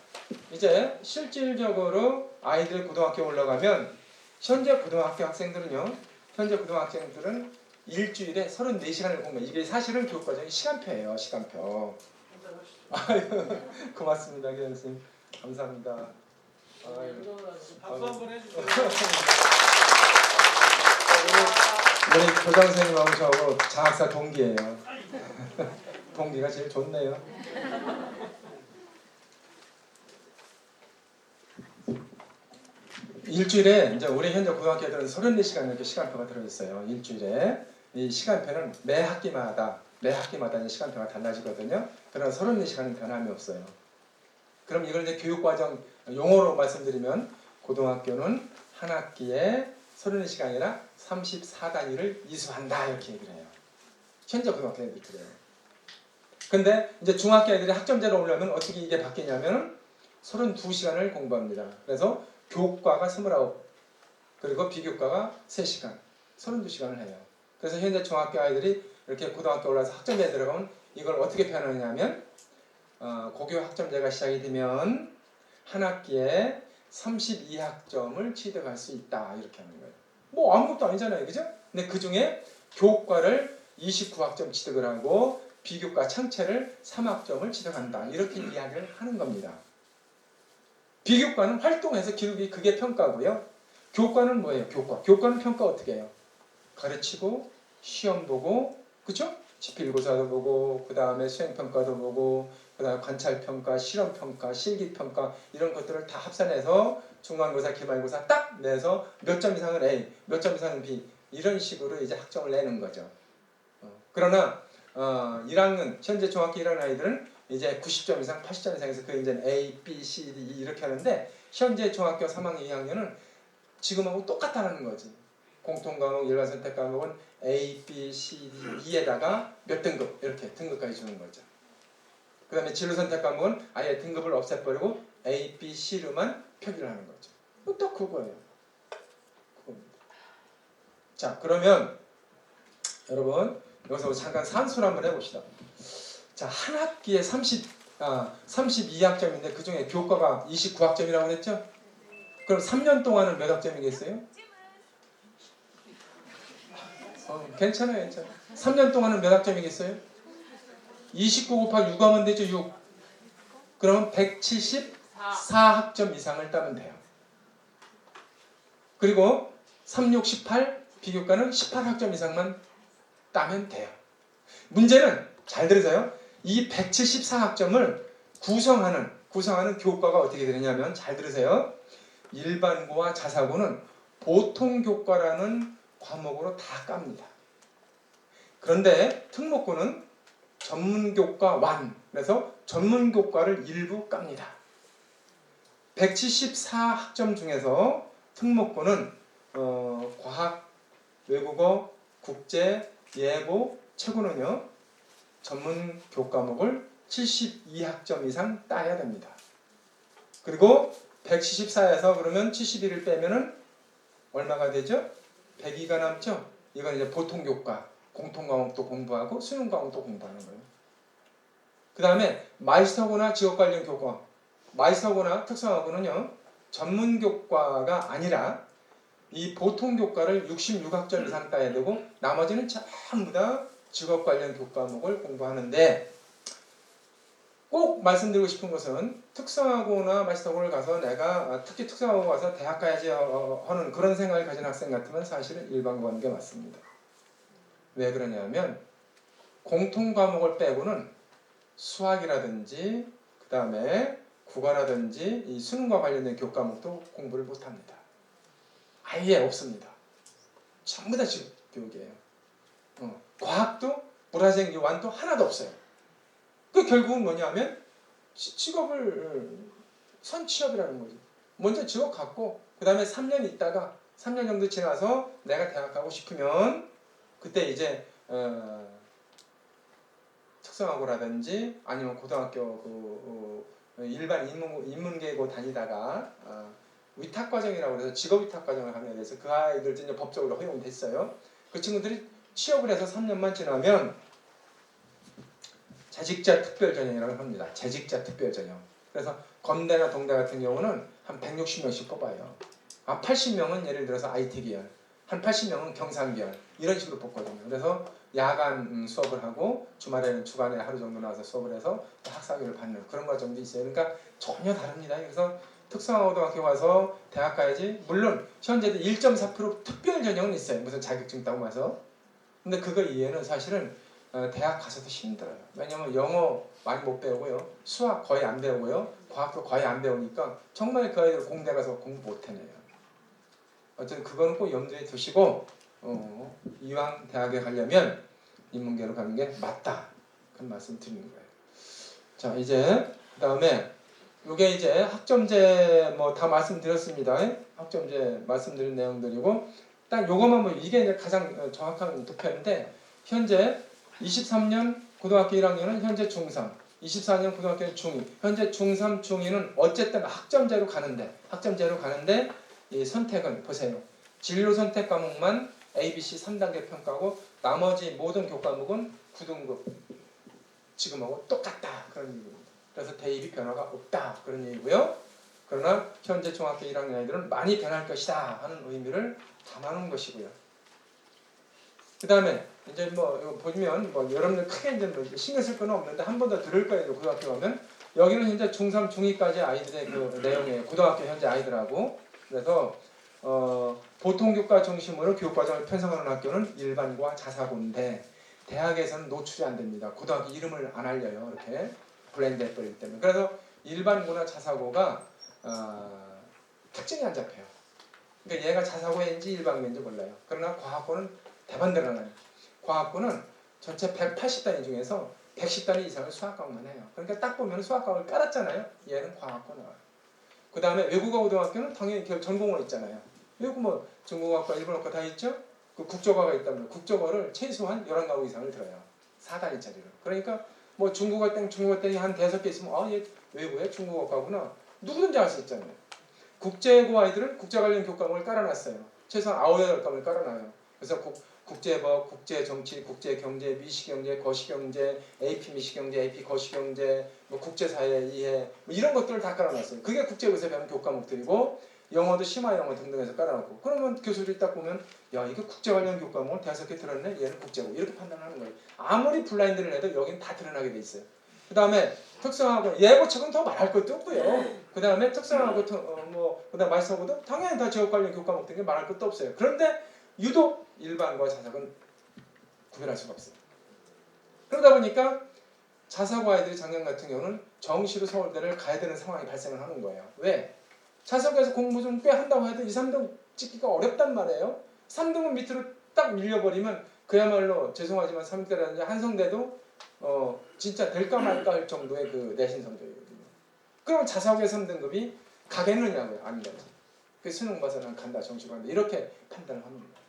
이제 실질적으로 아이들 고등학교 올라가면 현재 고등학교 학생들은요. 현재 고등학생들은 일주일에 34시간을 공부. 이게 사실은 교육과정의 시간표예요. 시간표. 아유, 고맙습니다, 교수님. 감사합니다. 박수 한번 해주세요. 우리 교장 선생님하고 저하고 장학사 동기예요. 동기가 제일 좋네요. 일주일에 이제 우리 현재 고등학교 애들은 34시간 이렇게 시간표가 들어있어요. 일주일에 이 시간표는 매 학기마다 이제 시간표가 달라지거든요. 그러나 34시간은 변함이 없어요. 그럼 이걸 이제 교육과정 용어로 말씀드리면 고등학교는 한 학기에 34시간이나 34단위를 이수한다 이렇게 얘기를 해요. 현재 고등학교 애들 그래요. 근데 이제 중학교 애들이 학점제로 오려면 어떻게 이게 바뀌냐면 32시간을 공부합니다. 그래서 교과가 29 그리고 비교과가 3시간 32시간을 해요. 그래서 현재 중학교 아이들이 이렇게 고등학교 올라서 학점제에 들어가면 이걸 어떻게 표현하냐면 고교 학점제가 시작이 되면 한 학기에 32학점을 취득할 수 있다 이렇게 하는 거예요. 뭐 아무것도 아니잖아요, 그죠? 근데 그 중에 교과를 29학점 취득을 하고 비교과 창체를 3학점을 취득한다 이렇게 이야기를 하는 겁니다. 비교과는 활동해서 기록이 그게 평가고요. 교과는 뭐예요? 교과는 평가 어떻게 해요? 가르치고 시험 보고 그쵸? 지필고사도 보고 그 다음에 수행평가도 보고 그 다음에 관찰평가, 실험평가, 실기평가 이런 것들을 다 합산해서 중간고사, 기말고사 딱 내서 몇 점 이상은 A, 몇 점 이상은 B 이런 식으로 이제 학점을 내는 거죠. 그러나 1학년 현재 중학교 1학년 아이들은 이제 90점 이상, 80점 이상에서 그 이제 A, B, C, D 이렇게 하는데 현재 중학교 3학년, 2학년은 지금하고 똑같다는 거지. 공통과목, 일반선택 과목은 A, B, C, D, E에다가 몇 등급 이렇게 등급까지 주는 거죠. 그 다음에 진로선택 과목은 아예 등급을 없애버리고 A, B, C로만 표기를 하는 거죠. 또 그거예요. 그겁니다. 자, 그러면 여러분 여기서 잠깐 산수를 한번 해봅시다. 자, 한 학기에 32학점인데 그 중에 교과가 29학점이라고 했죠? 그럼 3년 동안은 몇 학점이겠어요? 괜찮아요. 3년 동안은 몇 학점이겠어요? 29 곱하기 6 하면 되죠, 6. 그러면 174학점 이상을 따면 돼요. 그리고 3, 6, 18 비교과는 18학점 이상만 따면 돼요. 문제는 잘 들으세요. 이 174학점을 구성하는 교과가 어떻게 되느냐면 잘 들으세요. 일반고와 자사고는 보통 교과라는 과목으로 다 깝니다. 그런데 특목고는 전문교과 완, 그래서 전문교과를 일부 깝니다. 174학점 중에서 특목고는 과학, 외국어, 국제, 예고, 최고는요 전문 교과목을 72학점 이상 따야 됩니다. 그리고 174에서 그러면 71을 빼면은 얼마가 되죠? 102가 남죠? 이건 이제 보통 교과, 공통 과목도 공부하고 수능 과목도 공부하는 거예요. 그 다음에 마이스터고나 지역 관련 교과, 마이스터고나 특성화고는요, 전문 교과가 아니라 이 보통 교과를 66학점 이상 따야 되고 나머지는 전부 다 직업 관련 교과목을 공부하는데 꼭 말씀드리고 싶은 것은 특성화고나 마스터고를 가서 내가 특히 특성화고 가서 대학 가야지 하는 그런 생각을 가진 학생 같으면 사실은 일반고 가는 게 맞습니다. 왜 그러냐면 공통 과목을 빼고는 수학이라든지 그 다음에 국어라든지 이 수능과 관련된 교과목도 공부를 못합니다. 아예 없습니다. 전부 다 직업 교육이에요. 과학도 물화생 유한도 하나도 없어요. 그 결국은 뭐냐면 직업을 선취업이라는 거죠. 먼저 직업 갖고 그 다음에 3년 있다가 3년 정도 지나서 내가 대학 가고 싶으면 그때 이제 특성화고라든지 아니면 고등학교 일반 인문계고 다니다가 위탁과정이라고 해서 직업위탁과정을 하는 데 대해서 그 아이들도 이제 법적으로 허용됐어요. 그 친구들이 취업을 해서 3년만 지나면 재직자 특별전형이라고 합니다. 재직자 특별전형. 그래서 건대나 동대 같은 경우는 한 160명씩 뽑아요. 80명은 예를 들어서 IT 계열, 한 80명은 경상 계열 이런 식으로 뽑거든요. 그래서 야간 수업을 하고 주말에는 주간에 하루 정도 나와서 수업을 해서 학사학위를 받는 그런 과정도 있어요. 그러니까 전혀 다릅니다. 그래서 특성화고등학교 가서 대학 가야지. 물론 현재도 1.4% 특별 전형은 있어요. 무슨 자격증 따고 가서. 근데 그거 이외에는 사실은 대학 가서도 힘들어요. 왜냐면 영어 많이 못 배우고요. 수학 거의 안 배우고요. 과학도 거의 안 배우니까 정말 그 아이들 공대 가서 공부 못 해내요. 어쨌든 그거는 꼭 염두에 두시고 이왕 대학에 가려면 인문계로 가는 게 맞다. 그런 말씀 드리는 거예요. 자, 이제 그 다음에 이게 이제 학점제 뭐 다 말씀드렸습니다. 학점제 말씀드린 내용들이고 딱 요것만 뭐 이게 이제 가장 정확한 도표인데 현재 23년 고등학교 1학년은 현재 중3, 24년 고등학교는 중2, 현재 중3, 중2는 어쨌든 학점제로 가는데 이 선택은 보세요. 진로 선택 과목만 ABC 3단계 평가고 나머지 모든 교과목은 9등급 지금하고 똑같다 그런 얘기입니다. 그래서 대입이 변화가 없다 그런 얘기고요. 그러나 현재 중학교 1학년 아이들은 많이 변할 것이다 하는 의미를 담아놓은 것이고요. 그 다음에 이제 뭐 이거 보면 뭐 여러분들 크게 이제 뭐 신경 쓸 건 없는데 한 번 더 들을 거예요. 고등학교 가면 여기는 현재 중3, 중2까지 아이들의 그 내용이에요. 고등학교 현재 아이들하고 그래서 보통 교과 중심으로 교육과정을 편성하는 학교는 일반고와 자사고인데 대학에서는 노출이 안 됩니다. 고등학교 이름을 안 알려요. 이렇게 블렌드 해버리기 때문에. 그래서 일반고나 자사고가 특징이 안 잡혀요. 그러니까 얘가 자사고인지 일반고인지 몰라요. 그러나 과학고는 대반대로 나요. 과학고는 전체 180단위 중에서 110단위 이상을 수학과목만 해요. 그러니까 딱 보면 수학과목을 깔았잖아요. 얘는 과학고 나와요. 그 다음에 외국어 고등학교는 당연히 전공은 있잖아요. 외국 뭐 중국어과, 일본어과 다 있죠? 그 국적어가 있다면 국적어를 최소한 11과목 이상을 들어요. 4단위짜리로. 그러니까 뭐 중국어 땡이 한 5개 있으면 얘 외국에 중국어과구나. 누구든지 알 수 있잖아요. 국제고 아이들은 국제 관련 교과목을 깔아놨어요. 최소한 9, 8과목을 깔아놔요. 그래서 국제법, 국제정치, 국제경제, 미시경제, 거시경제, AP 미시경제, AP 거시경제, 뭐 국제사회 이해 뭐 이런 것들을 다 깔아놨어요. 그게 국제고에서 배우는 교과목들이고 영어도 심화영어 등등해서 깔아놓고 그러면 교수들이 딱 보면 야 이거 국제 관련 교과목은 5개 들었네 얘는 국제고 이렇게 판단하는 거예요. 아무리 블라인드를 해도 여긴 다 드러나게 돼 있어요. 그 다음에 특성하고 예고책은 더 말할 것도 없고요. 그 다음에 특성하고 그다음 마이스터고도 당연히 다 지역 관련 교과목 등에 말할 것도 없어요. 그런데 유독 일반과 자사고는 구별할 수가 없어요. 그러다 보니까 자사고 아이들이 작년 같은 경우는 정시로 서울대를 가야 되는 상황이 발생을 하는 거예요. 왜? 자사고에서 공부 좀 꽤 한다고 해도 2, 3등 찍기가 어렵단 말이에요. 3등은 밑으로 딱 밀려버리면 그야말로 죄송하지만 3등이라든지 한성대도 진짜 될까 말까 할 정도의 그 내신 성적이거든요. 그럼 자사고의 3등급이 가겠느냐고요? 안 가지. 그 수능 봐서는 간다, 정시로 간다. 이렇게 판단을 합니다.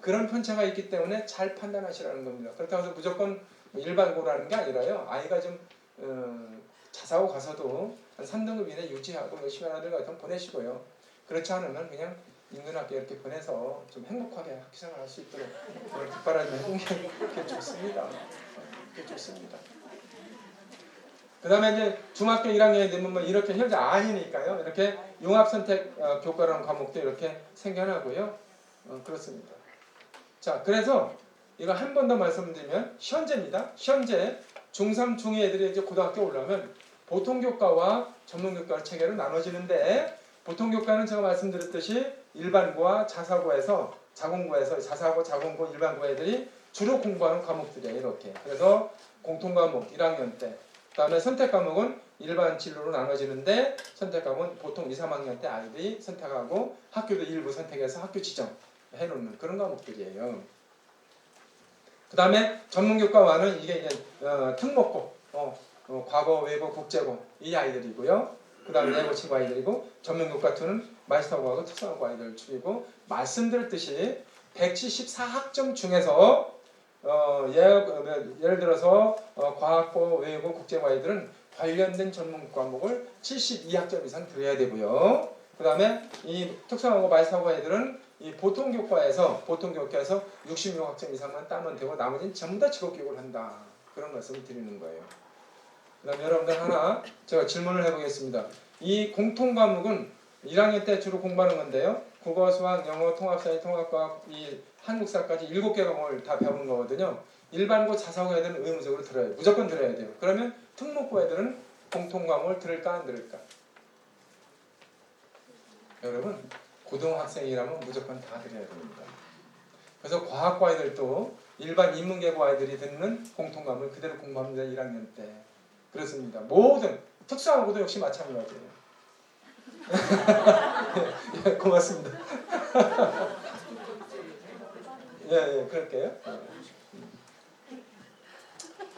그런 편차가 있기 때문에 잘 판단하시라는 겁니다. 그렇다고 해서 무조건 일반고라는 게 아니라요. 아이가 좀 자사고 가서도 한 3등급 이내 유지하고 열심히 하는 애들 같으면 보내시고요. 그렇지 않으면 그냥 인근 학교 이렇게 보내서 좀 행복하게 학교 생활할 수 있도록 뒷바라지 해주는 게 좋습니다. 그게 좋습니다. 그 다음에 이제 중학교 1학년이 되면 뭐 이렇게 현재 아니니까요. 이렇게 융합선택 교과라는 과목도 이렇게 생겨나고요. 그렇습니다. 자, 그래서 이거 한 번 더 말씀드리면 현재입니다. 현재 중3, 중2 애들이 이제 고등학교 올라오면 보통교과와 전문교과 체계로 나눠지는데 보통교과는 제가 말씀드렸듯이 일반고와 자사고에서 자공고에서 자사고, 자공고, 일반고 애들이 주로 공부하는 과목들이에요. 이렇게. 그래서 공통과목 1학년 때 그 다음에 선택과목은 일반 진로로 나눠지는데 선택과목은 보통 2, 3학년 때 아이들이 선택하고 학교도 일부 선택해서 학교 지정 해놓는 그런 과목들이에요. 그 다음에 전문교과와는 이게 이제 특목고, 과거, 외고, 국제고 이 아이들이고요. 그 다음에 예고 친구 아이들이고 전문교과 2는 마스터고하고 특성화고 아이들 축이고 말씀드렸듯이 174학점 중에서 예를 들어서 과학고, 외고, 국제고 아이들은 관련된 전문 과목을 72학점 이상 들어야 되고요. 그 다음에 이 특성화고 마스터고 아이들은 이 보통교과에서 66학점 이상만 따면 되고 나머지는 전부 다 직업교육을 한다. 그런 말씀을 드리는 거예요. 그 다음에 여러분들 하나 제가 질문을 해보겠습니다. 이 공통과목은 1학년 때 주로 공부하는 건데요. 국어, 수학, 영어, 통합사회, 통합과학, 이 한국사까지 7개 과목을 다 배우는 거거든요. 일반고, 자사고 애들은 의무적으로 들어야 돼요. 무조건 들어야 돼요. 그러면 특목고 애들은 공통과목을 들을까 안 들을까? 여러분 고등학생이라면 무조건 다 들어야 됩니다. 그래서 과학과 아이들도 일반 인문계고 아이들이 듣는 공통과목을 그대로 공부합니다. 1학년 때. 그렇습니다. 모든 특수학고도 역시 마찬가지예요. 예, 고맙습니다. 예, 그럴게요.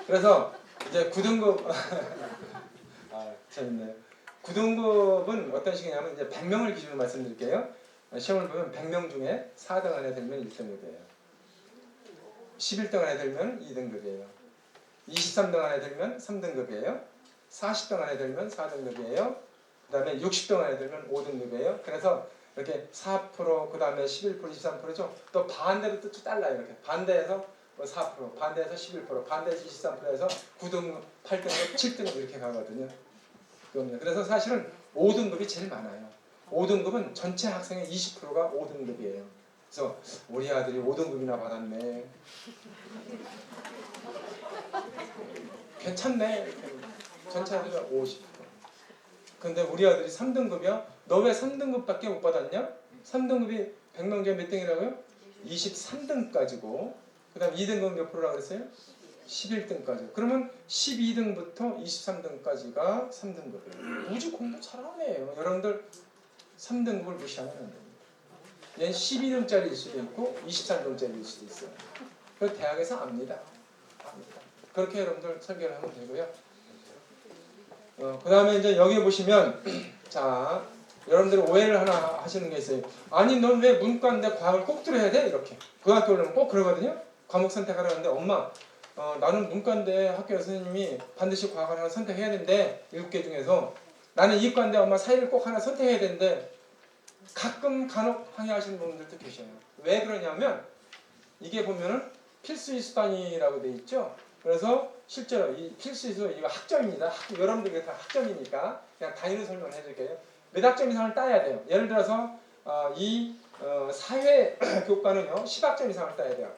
그래서 이제 9등급 재밌네요. 9등급은 어떤 식이냐면 이제 100명을 기준으로 말씀드릴게요. 시험을 보면 100명 중에 4등 안에 들면 1등급이에요. 11등 안에 들면 2등급이에요. 23등 안에 들면 3등급이에요. 40등 안에 들면 4등급이에요. 그 다음에 60등 안에 들면 5등급이에요. 그래서 이렇게 4%, 그 다음에 11%, 23%죠. 또 반대로 또 달라요. 이렇게 반대에서 4%, 반대에서 11%, 반대에서 23%에서 9등급, 8등급, 7등급 이렇게 가거든요. 그래서 사실은 5등급이 제일 많아요. 5등급은 전체 학생의 20%가 5등급이에요. 그래서 우리 아들이 5등급이나 받았네. 괜찮네. 전체 아들이 50%. 근데 우리 아들이 3등급이야? 너 왜 3등급밖에 못 받았냐? 3등급이 100명 중에 몇 등이라고요? 23등까지고 그 다음 2등급 몇 프로라고 그랬어요? 11등까지. 그러면 12등부터 23등까지가 3등급이에요. 무지 공부 잘하는 애예요. 여러분들 3등급을 무시하면 안 됩니다. 얘는 12등짜리일 수도 있고 23등짜리일 수도 있어요. 그래서 대학에서 압니다. 그렇게 여러분들 설계를 하면 되고요. 그 다음에 이제 여기 보시면 자 여러분들 오해를 하나 하시는 게 있어요. 아니 넌 왜 문과인데 과학을 꼭 들어야 돼? 이렇게 고등학교 오려면 꼭 그러거든요. 과목 선택하라는데 엄마 나는 문과인데 학교 선생님이 반드시 과학을 하나 선택해야 되는데 7개 중에서 나는 이과인데 엄마 사이를 꼭 하나 선택해야 되는데 가끔 간혹 항의하시는 분들도 계셔요. 왜 그러냐면 이게 보면은 필수의 수단이라고 돼 있죠. 그래서 실제로 이 필수수 이거 학점입니다. 여러분들이 다 학점이니까 그냥 단위로 설명을 해드릴게요. 몇 학점 이상을 따야 돼요. 예를 들어서 사회 교과는요 10학점 이상을 따야 돼요.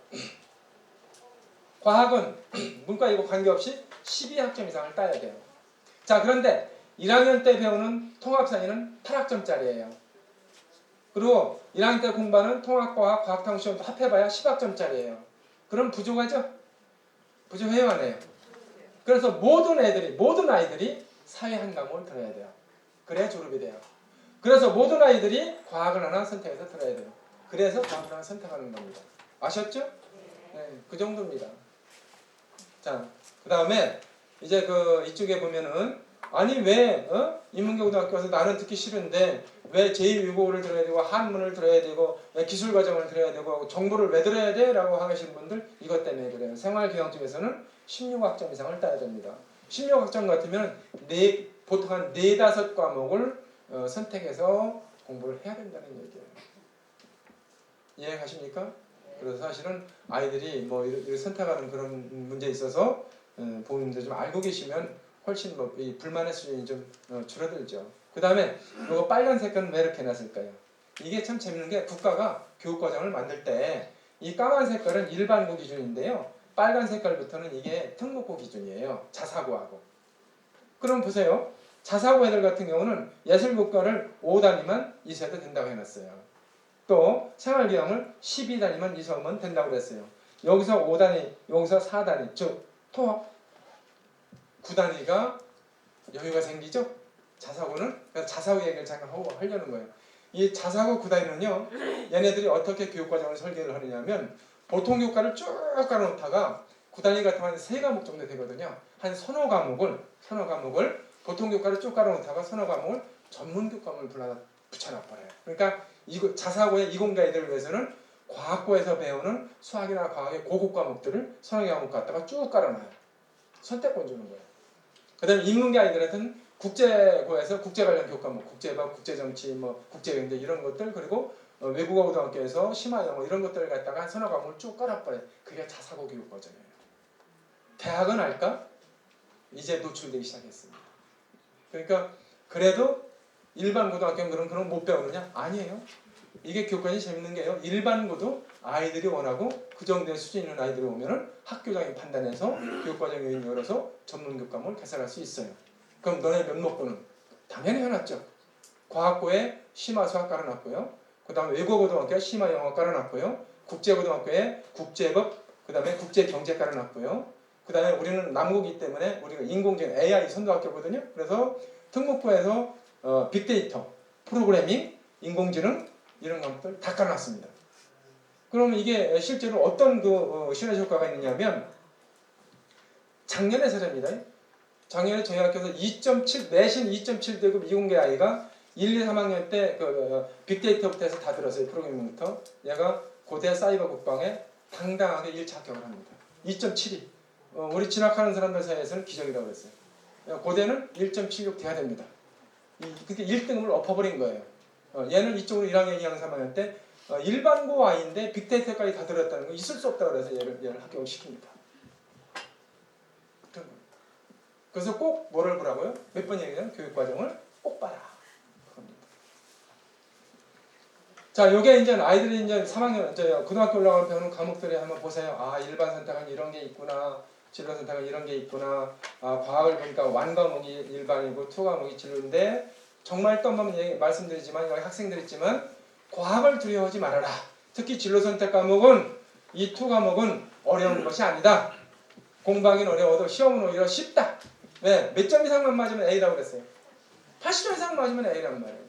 과학은 문과이고 관계없이 12학점 이상을 따야 돼요. 자 그런데 1학년 때 배우는 통합사회는 8학점짜리예요. 그리고 1학년 때 공부하는 통합과학, 과학탕 시험도 합해봐야 10학점짜리예요. 그럼 부족하죠? 부족해요 안 해요? 그래서 모든 아이들이 사회 한 과목을 들어야 돼요. 그래야 졸업이 돼요. 그래서 모든 아이들이 과학을 하나 선택해서 들어야 돼요. 그래서 과학을 하나 선택하는 겁니다. 아셨죠? 네, 그 정도입니다. 자, 그 다음에 이제 이쪽에 보면은 아니 왜 인문계 고등학교 와서 나는 듣기 싫은데 왜 제2외국어를 들어야 되고 한문을 들어야 되고 왜 기술과정을 들어야 되고 정보를 왜 들어야 돼? 라고 하시는 분들 이것 때문에 그래요. 생활교양 쪽에서는 16학점 이상을 따야 됩니다. 심리학점 같으면 보통 한 4-5과목을 선택해서 공부를 해야 된다는 얘기예요. 이해가십니까? 그래서 사실은 아이들이 뭐 이렇게 선택하는 그런 문제에 있어서 부모님들 좀 알고 계시면 훨씬 뭐 이 불만의 수준이 좀 줄어들죠. 그 다음에 이거 빨간 색깔은 왜 이렇게 해놨을까요? 이게 참 재밌는 게 국가가 교육과정을 만들 때 이 까만 색깔은 일반고 기준인데요. 빨간 색깔부터는 이게 특목고 기준이에요. 자사고하고. 그럼 보세요. 자사고 애들 같은 경우는 예술국가를 5단위만 이수해도 된다고 해놨어요. 또 생활기형을 12단위만 이수하면 된다고 그랬어요. 여기서 5단위, 여기서 4단위, 즉 토합 9단위가 여유가 생기죠? 자사고는. 그래서 자사고 얘기를 잠깐 하려는 거예요. 이 자사고 9단위는요. 얘네들이 어떻게 교육과정을 설계를 하느냐면 보통 교과를 쭉 깔아놓다가 9단위 같은 한 3과목 정도 되거든요. 한 서너 과목을 보통 교과를 쭉 깔아놓다가 서너 과목을 전문 교과목을 붙여놔버려요. 그러니까 자사고의 이공자 애들을 위해서는 과학고에서 배우는 수학이나 과학의 고급 과목들을 서너 과목 갖다가 쭉 깔아놔요. 선택권 주는 거예요. 그 다음에 인문계 아이들한테는 국제고에서 국제 관련 교과목, 국제법, 국제정치, 뭐 국제경제 이런 것들, 그리고 외국어 고등학교에서 심화 영어 이런 것들을 갖다가 서너 과목을 쭉 깔아버려요. 그게 자사고 교육 과정이에요. 대학은 알까? 이제 노출되기 시작했습니다. 그러니까 그래도 일반 고등학교는 그런 거 못 배우느냐? 아니에요. 이게 교육과정이 재밌는 게요. 일반고도 아이들이 원하고 그 정도의 수준 있는 아이들이 오면은 학교장이 판단해서 교육과정 요인 열어서 전문 교과목을 개설할 수 있어요. 그럼 너네 면목고는 당연히 해놨죠. 과학고에 심화 수학 깔아놨고요. 그 다음에 외국어고등학교에 심화 영어 깔아놨고요. 국제고등학교에 국제법, 그 다음에 국제경제 깔아놨고요. 그 다음에 우리는 남고기 때문에 우리가 인공지능 AI 선도학교거든요. 그래서 특목고에서 빅데이터, 프로그래밍, 인공지능 이런 것들 다 깔아놨습니다. 그러면 이게 실제로 어떤 시너지 효과가 있느냐면 작년에 사례입니다. 작년에 저희 학교에서 2.7 내신 2.7등급 이공계 아이가 1, 2, 3학년 때 빅데이터부터 해서 다 들었어요. 프로그래밍부터. 얘가 고대 사이버 국방에 당당하게 1차 합격을 합니다. 2.72. 우리 진학하는 사람들 사이에서는 기적이라고 그랬어요. 고대는 1.76 돼야 됩니다. 그게 1등급을 엎어버린 거예요. 얘는 이쪽으로 1학년, 2학년, 3학년 때 일반고 아이인데 빅데이터까지 다 들었다는 거 있을 수 없다고 그래서 얘를 합격을 시킵니다. 그래서 꼭 뭐를 보라고요? 몇 번 얘기하면 교육과정을 꼭 봐라. 그겁니다. 자, 요게 이제 아이들이 이제 3학년, 고등학교 올라가면 배우는 과목들이 한번 보세요. 아, 일반 선택은 이런 게 있구나. 진로 선택은 이런 게 있구나. 아, 과학을 보니까 완과목이 일반이고 투과목이 진로인데 정말 또 한번 말씀드리지만 여기 학생들 있지만 과학을 두려워하지 말아라. 특히 진로 선택 과목은 이 투과목은 어려운 것이 아니다. 공부하기는 어려워도 시험은 오히려 쉽다. 왜? 몇 점 이상만 맞으면 A라고 그랬어요. 80점 이상 맞으면 A란 말이에요.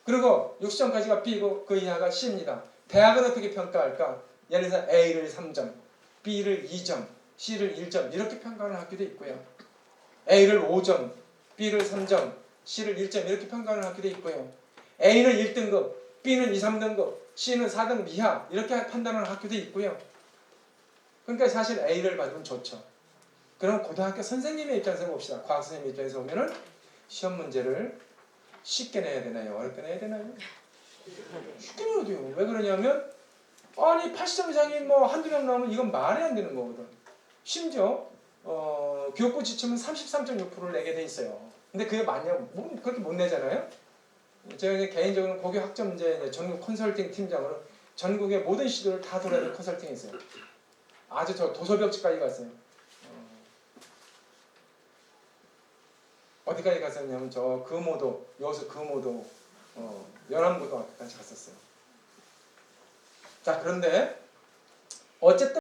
그리고 60점까지가 B고 그 이하가 C입니다. 대학은 어떻게 평가할까? 예를 들어서 A를 3점, B를 2점, C를 1점 이렇게 평가하는 학교도 있고요. A를 5점, B를 3점, C를 1점 이렇게 평가하는 학교도 있고요. A는 1등급, B는 2, 3등급, C는 4등급 이하 이렇게 판단하는 학교도 있고요. 그러니까 사실 A를 받으면 좋죠. 그럼 고등학교 선생님의 입장에서 봅시다. 과학 선생님 입장에서 보면은 시험 문제를 쉽게 내야 되나요? 어렵게 내야 되나요? 쉽게 내야 돼요. 왜 그러냐면 아니 80점 이상이 뭐 한두 명 나오면 이건 말이 안 되는 거거든. 심지어 교육부 지침은 33.6%를 내게 돼 있어요. 근데 그게 맞냐고 그렇게 못 내잖아요. 제가 이제 개인적으로 고교 학점 문제 전국 컨설팅 팀장으로 전국의 모든 시도를 다 돌아야 될 컨설팅이 있어요. 아주 저 도서벽지까지 갔어요. 어디까지 갔었냐면 저 금오도 여기서 금오도 연암고등학교까지 갔었어요. 자, 그런데 어쨌든